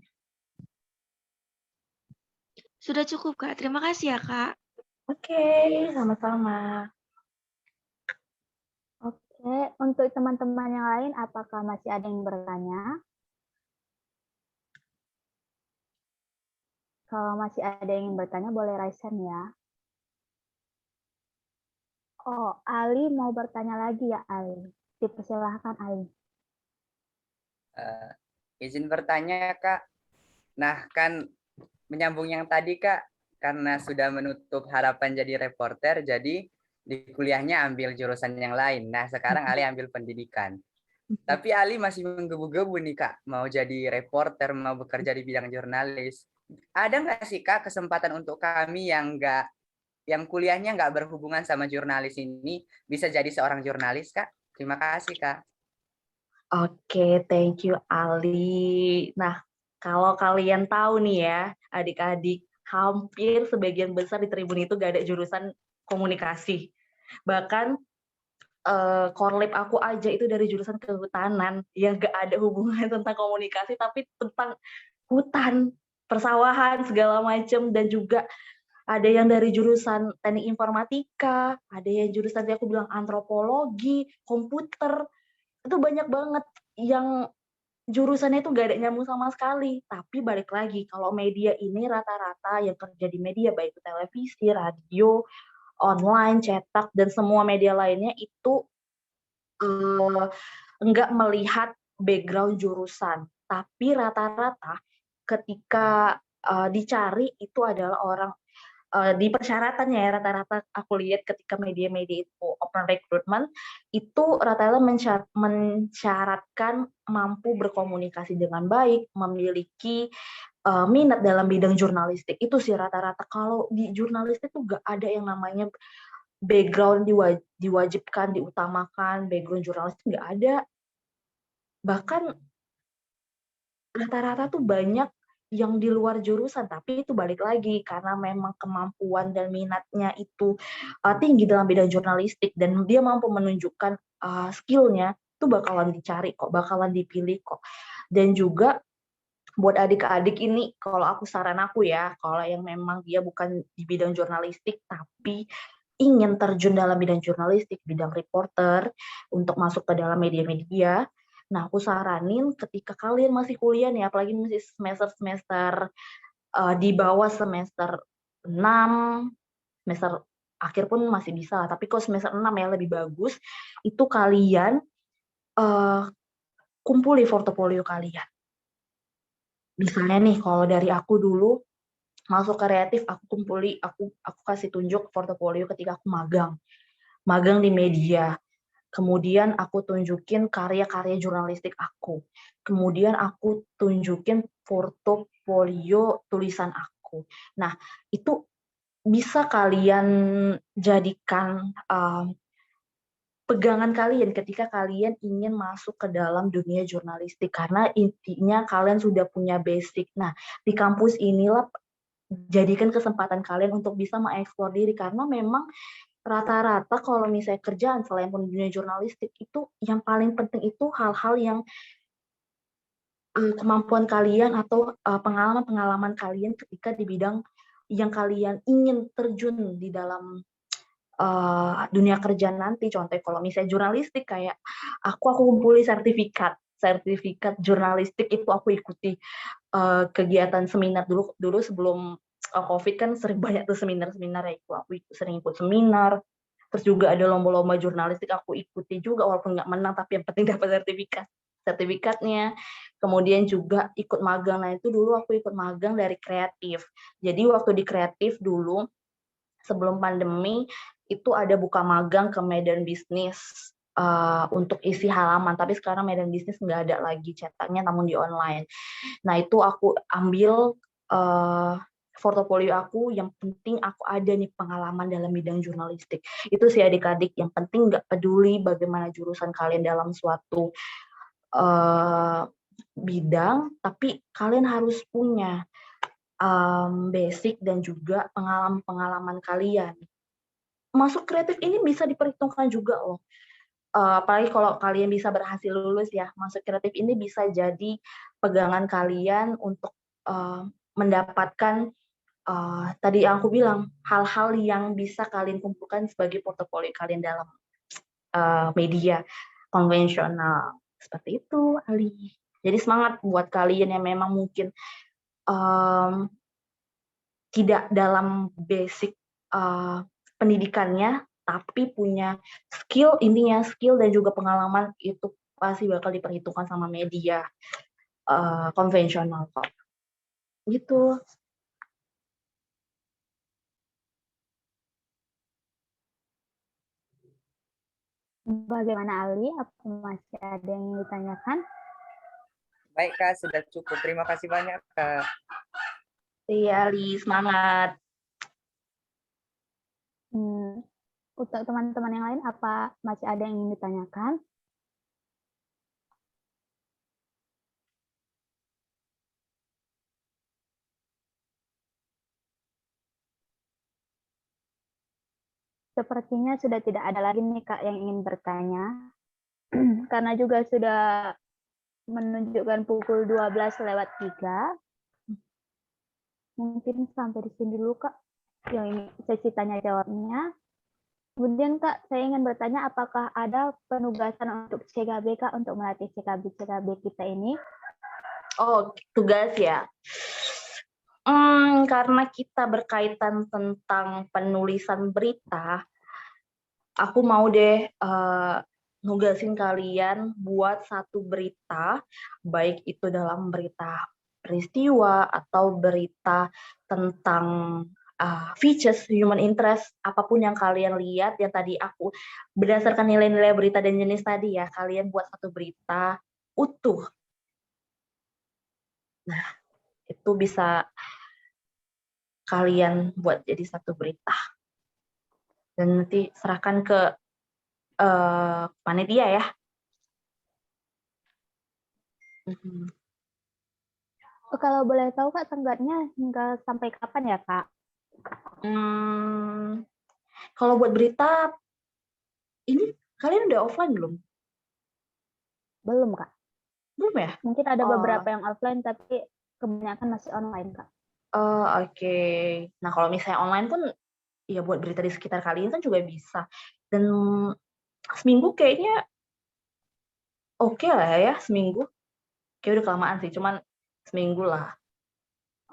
Sudah cukup Kak, terima kasih ya Kak. Oke, sama-sama. Oke, untuk teman-teman yang lain, apakah masih ada yang bertanya? Kalau masih ada yang bertanya, boleh raise hand ya. Oh, Ali mau bertanya lagi ya, Ali. Dipersilahkan, Ali. Izin bertanya, Kak. Nah, kan menyambung yang tadi, Kak, karena sudah menutup harapan jadi reporter, jadi di kuliahnya ambil jurusan yang lain. Nah, sekarang Ali ambil pendidikan. Tapi Ali masih menggebu-gebu nih, Kak, mau jadi reporter, mau bekerja di bidang jurnalis. Ada nggak sih, Kak, kesempatan untuk kami yang kuliahnya nggak berhubungan sama jurnalis ini bisa jadi seorang jurnalis, Kak? Terima kasih, Kak. Oke, thank you Ali. Nah, kalau kalian tahu nih ya, adik-adik, hampir sebagian besar di Tribun itu gak ada jurusan komunikasi. Bahkan korlip aku aja itu dari jurusan kehutanan, yang gak ada hubungan tentang komunikasi, tapi tentang hutan, persawahan, segala macam, dan juga ada yang dari jurusan teknik informatika, ada yang jurusan tadi aku bilang antropologi, komputer, itu banyak banget yang jurusannya itu gak ada nyambung sama sekali. Tapi balik lagi, kalau media ini rata-rata yang kerja di media, baik itu televisi, radio, online, cetak, dan semua media lainnya itu nggak melihat background jurusan. Tapi rata-rata ketika dicari itu adalah orang di persyaratannya ya, rata-rata aku lihat ketika media-media itu open recruitment itu rata-rata mensyaratkan mampu berkomunikasi dengan baik, memiliki minat dalam bidang jurnalistik. Itu sih rata-rata. Kalau di jurnalistik tuh gak ada yang namanya background diwajibkan, diutamakan, background jurnalistik nggak ada. Bahkan rata-rata tuh banyak yang di luar jurusan, tapi itu balik lagi karena memang kemampuan dan minatnya itu tinggi dalam bidang jurnalistik dan dia mampu menunjukkan skill-nya, itu bakalan dicari kok, bakalan dipilih kok. Dan juga buat adik-adik ini, kalau aku saran aku ya, kalau yang memang dia bukan di bidang jurnalistik tapi ingin terjun dalam bidang jurnalistik, bidang reporter, untuk masuk ke dalam media-media, nah aku saranin ketika kalian masih kuliah nih, apalagi masih semester-semester di bawah semester 6, semester akhir pun masih bisa lah, tapi kalau semester 6 ya lebih bagus, itu kalian kumpuli portofolio kalian. Misalnya nih, kalau dari aku dulu, masuk kreatif, aku kumpuli, aku kasih tunjuk portofolio ketika aku magang di media. Kemudian aku tunjukin karya-karya jurnalistik aku. Kemudian aku tunjukin portofolio tulisan aku. Nah, itu bisa kalian jadikan pegangan kalian ketika kalian ingin masuk ke dalam dunia jurnalistik. Karena intinya kalian sudah punya basic. Nah, di kampus inilah jadikan kesempatan kalian untuk bisa mengeksplor diri. Karena memang rata-rata kalau misalnya kerjaan selain dunia jurnalistik itu yang paling penting itu hal-hal yang kemampuan kalian atau pengalaman-pengalaman kalian ketika di bidang yang kalian ingin terjun di dalam dunia kerja nanti. Contoh kalau misalnya jurnalistik kayak aku kumpuli sertifikat jurnalistik itu aku ikuti kegiatan seminar dulu sebelum COVID kan sering banyak tuh seminar-seminar ya, aku sering ikut seminar, terus juga ada lomba-lomba jurnalistik aku ikuti juga walaupun nggak menang tapi yang penting dapat sertifikatnya. Kemudian juga ikut magang, nah itu dulu aku ikut magang dari kreatif. Jadi waktu di kreatif dulu sebelum pandemi itu ada buka magang ke Medan Bisnis untuk isi halaman, tapi sekarang Medan Bisnis nggak ada lagi cetaknya namun di online. Nah itu aku ambil portofolio aku, yang penting aku ada nih pengalaman dalam bidang jurnalistik. Itu sih adik-adik, yang penting nggak peduli bagaimana jurusan kalian dalam suatu bidang, tapi kalian harus punya basic dan juga pengalaman-pengalaman kalian. Masuk kreatif ini bisa diperhitungkan juga loh. Apalagi kalau kalian bisa berhasil lulus ya, masuk kreatif ini bisa jadi pegangan kalian untuk mendapatkan tadi yang aku bilang, hal-hal yang bisa kalian kumpulkan sebagai portofolio kalian dalam media konvensional. Seperti itu, Ali. Jadi semangat buat kalian yang memang mungkin tidak dalam basic pendidikannya, tapi punya skill, intinya skill dan juga pengalaman itu pasti bakal diperhitungkan sama media konvensional kok. Gitu. Bagaimana Ali? Apa masih ada yang ingin ditanyakan? Baik Kak, sudah cukup. Terima kasih banyak Kak. Iya Ali, semangat. Untuk teman-teman yang lain, apa masih ada yang ingin ditanyakan? Sepertinya sudah tidak ada lagi nih Kak yang ingin bertanya. Karena juga sudah menunjukkan pukul 12:03. mungkin sampai di sini dulu Kak, yang ini sesi tanya jawabnya. Kemudian Kak, saya ingin bertanya apakah ada penugasan untuk CKB Kak untuk melatih CKB kita ini? Oh, tugas ya. Karena kita berkaitan tentang penulisan berita, aku mau deh nugasin kalian buat satu berita, baik itu dalam berita peristiwa atau berita tentang features human interest, apapun yang kalian lihat yang tadi aku berdasarkan nilai-nilai berita dan jenis tadi ya, kalian buat satu berita utuh. Nah, itu bisa kalian buat jadi satu berita. Dan nanti serahkan ke panitia ya. Kalau boleh tahu Kak, tenggatnya hingga sampai kapan ya Kak? Kalau buat berita, ini kalian udah offline belum? Belum Kak. Belum ya? Mungkin ada beberapa yang offline, tapi kebanyakan masih online Kak. Oh, oke. Nah, kalau misalnya online pun, ya buat berita di sekitar kalian kan juga bisa. Dan seminggu kayaknya oke lah ya, seminggu. Kayak udah kelamaan sih, cuman seminggu lah.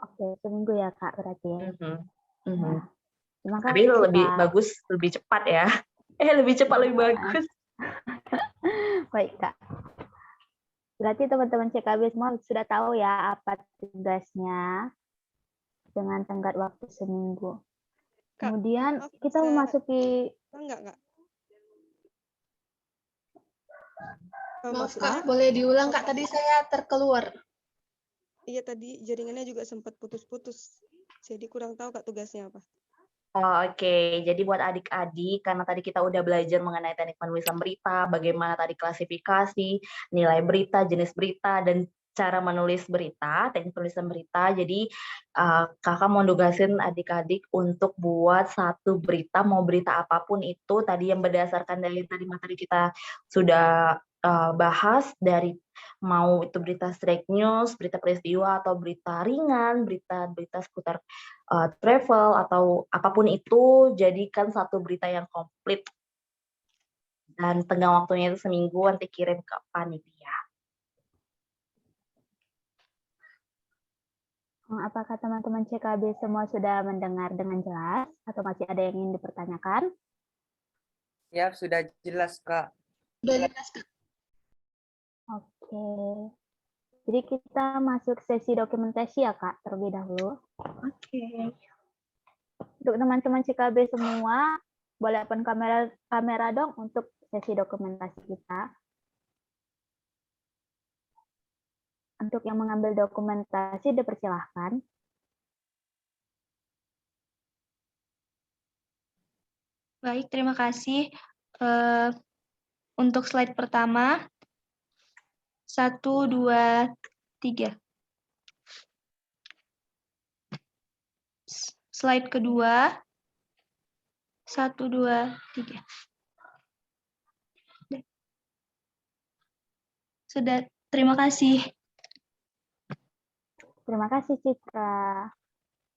Oke, seminggu ya Kak berarti. Nah, tapi lebih bagus, lebih cepat ya. Lebih cepat, lebih bagus. Baik Kak. Berarti teman-teman CKB semua sudah tahu ya apa tugasnya dengan tenggat waktu seminggu. Kak, Kemudian maaf, kita memasuki... Enggak. Maaf Kak, boleh diulang Kak, tadi saya terkeluar. Iya, tadi jaringannya juga sempat putus-putus. Jadi kurang tahu Kak tugasnya apa. Oke, jadi buat adik-adik, karena tadi kita udah belajar mengenai teknik penulisan berita, bagaimana tadi klasifikasi, nilai berita, jenis berita, dan cara menulis berita, teknik penulisan berita. Jadi kakak mau nugasin adik-adik untuk buat satu berita, mau berita apapun itu, tadi yang berdasarkan dari tadi materi kita sudah bahas, dari mau itu berita straight news, berita peristiwa, atau berita ringan, berita seputar travel, atau apapun itu, jadikan satu berita yang komplit. Dan tenggang waktunya itu seminggu, nanti kirim ke panitia. Apakah teman-teman CKB semua sudah mendengar dengan jelas, atau masih ada yang ingin dipertanyakan? Ya, sudah jelas Kak. Sudah jelas Kak. Oke. Jadi kita masuk sesi dokumentasi ya Kak, terlebih dahulu. Oke. Untuk teman-teman CKB semua, boleh open kamera dong untuk sesi dokumentasi kita. Untuk yang mengambil dokumentasi, dipersilahkan. Baik, terima kasih. Untuk slide pertama, 1, 2, 3. Slide kedua, 1, 2, 3. Sudah, terima kasih. Terima kasih Citra.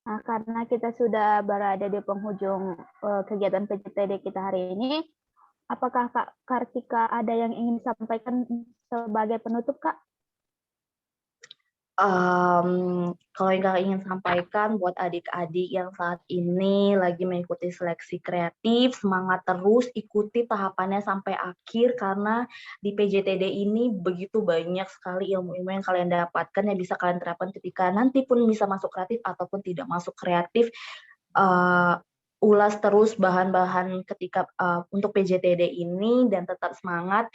Nah, karena kita sudah berada di penghujung kegiatan PJTD kita hari ini, apakah Kak Kartika ada yang ingin disampaikan sebagai penutup, Kak? Kalau yang kakak ingin sampaikan buat adik-adik yang saat ini lagi mengikuti seleksi kreatif, semangat terus, ikuti tahapannya sampai akhir, karena di PJTD ini begitu banyak sekali ilmu-ilmu yang kalian dapatkan yang bisa kalian terapkan ketika nanti pun bisa masuk kreatif ataupun tidak masuk kreatif. Ulas terus bahan-bahan ketika untuk PJTD ini dan tetap semangat.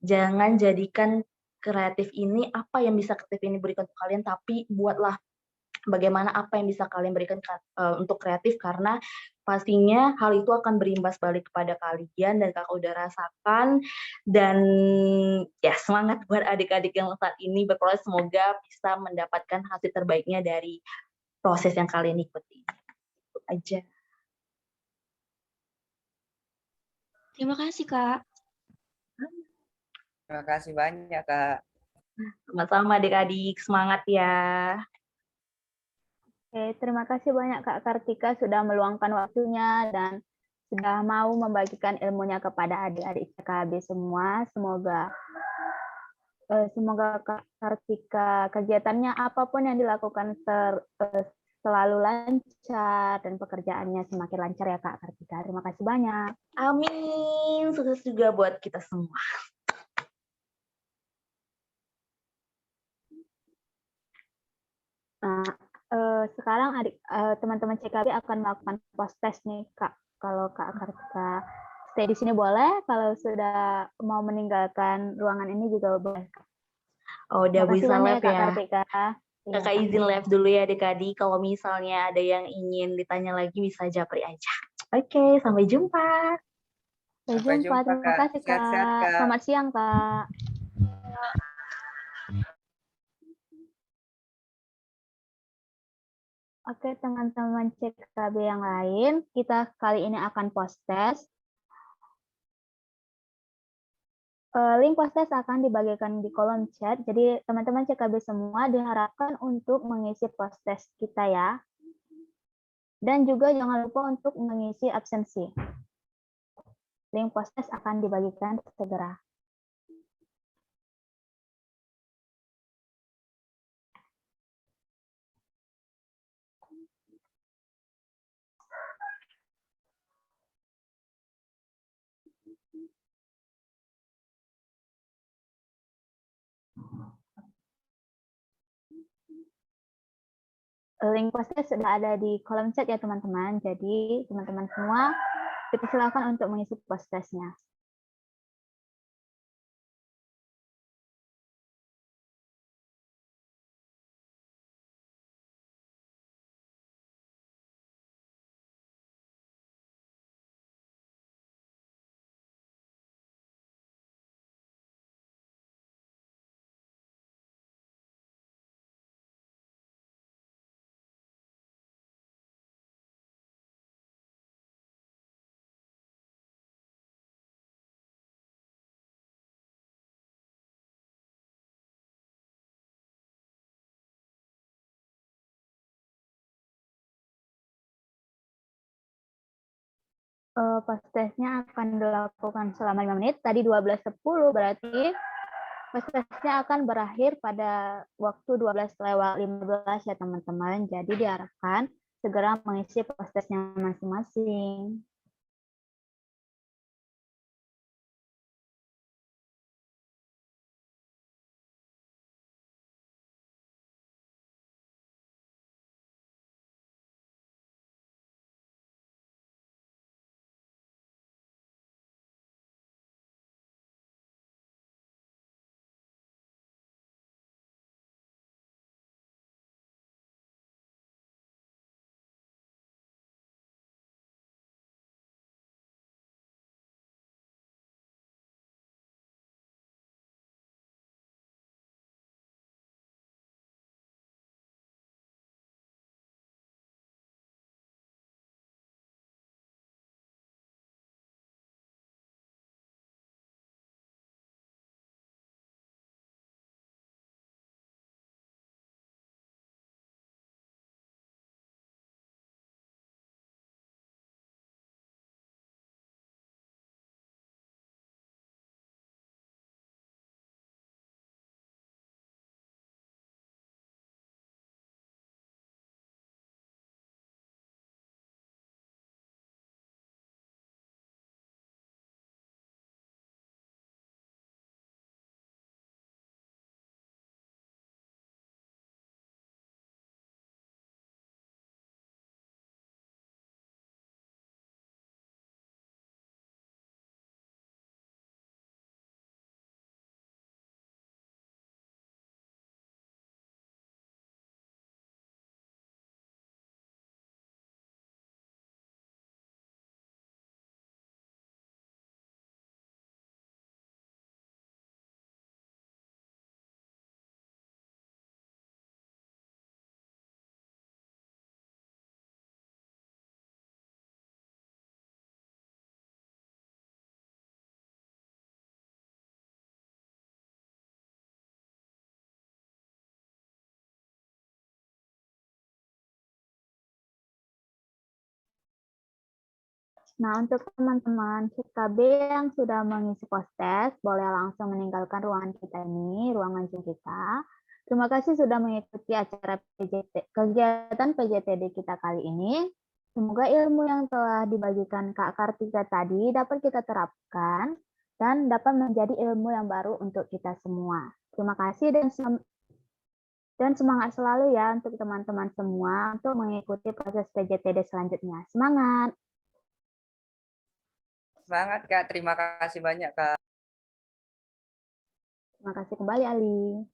Jangan jadikan kreatif ini apa yang bisa kreatif ini berikan untuk kalian, tapi buatlah bagaimana apa yang bisa kalian berikan untuk kreatif, karena pastinya hal itu akan berimbas balik kepada kalian dan kakak udah rasakan. Dan ya, semangat buat adik-adik yang saat ini berproses, semoga bisa mendapatkan hasil terbaiknya dari proses yang kalian ikuti. Itu aja. Terima kasih, Kak. Terima kasih banyak Kak. Sama-sama adik-adik, semangat ya. Oke, terima kasih banyak Kak Kartika sudah meluangkan waktunya dan sudah mau membagikan ilmunya kepada adik-adik CKB semua. Semoga Kak Kartika kegiatannya apapun yang dilakukan selalu lancar dan pekerjaannya semakin lancar ya Kak Kartika. Terima kasih banyak. Amin. Sukses juga buat kita semua. Nah, sekarang teman-teman CKB akan melakukan post test nih Kak. Kalau Kak Kartika stay di sini boleh, kalau sudah mau meninggalkan ruangan ini juga boleh. Oh, udah Terima kasih bisa banyak live Kak ya. Kartika. Iya, Kakak izin live dulu ya adik-adik. Kalau misalnya ada yang ingin ditanya lagi bisa japri aja. Oke, sampai jumpa. Sampai jumpa. Terima Kak. kasih Sehat-sehat, Kak. Kak. Selamat siang Kak. Oke, teman-teman CKB yang lain, kita kali ini akan post test. Link post test akan dibagikan di kolom chat. Jadi teman-teman CKB semua diharapkan untuk mengisi post test kita ya. Dan juga jangan lupa untuk mengisi absensi. Link post test akan dibagikan segera. Link post test sudah ada di kolom chat ya teman-teman. Jadi teman-teman semua dipersilakan untuk mengisi post testnya. Post testnya akan dilakukan selama 5 menit. Tadi 12.10 berarti post testnya akan berakhir pada waktu 12:15 ya teman-teman. Jadi diharapkan segera mengisi post testnya masing-masing. Nah, untuk teman-teman CKB yang sudah mengisi post-test, boleh langsung meninggalkan ruangan kita ini, ruangan Zoom kita. Terima kasih sudah mengikuti acara kegiatan PJTD kita kali ini. Semoga ilmu yang telah dibagikan Kak Kartika tadi dapat kita terapkan dan dapat menjadi ilmu yang baru untuk kita semua. Terima kasih dan semangat selalu ya untuk teman-teman semua untuk mengikuti proses PJTD selanjutnya. Semangat! Semangat Kak, terima kasih banyak Kak. Terima kasih kembali Ali.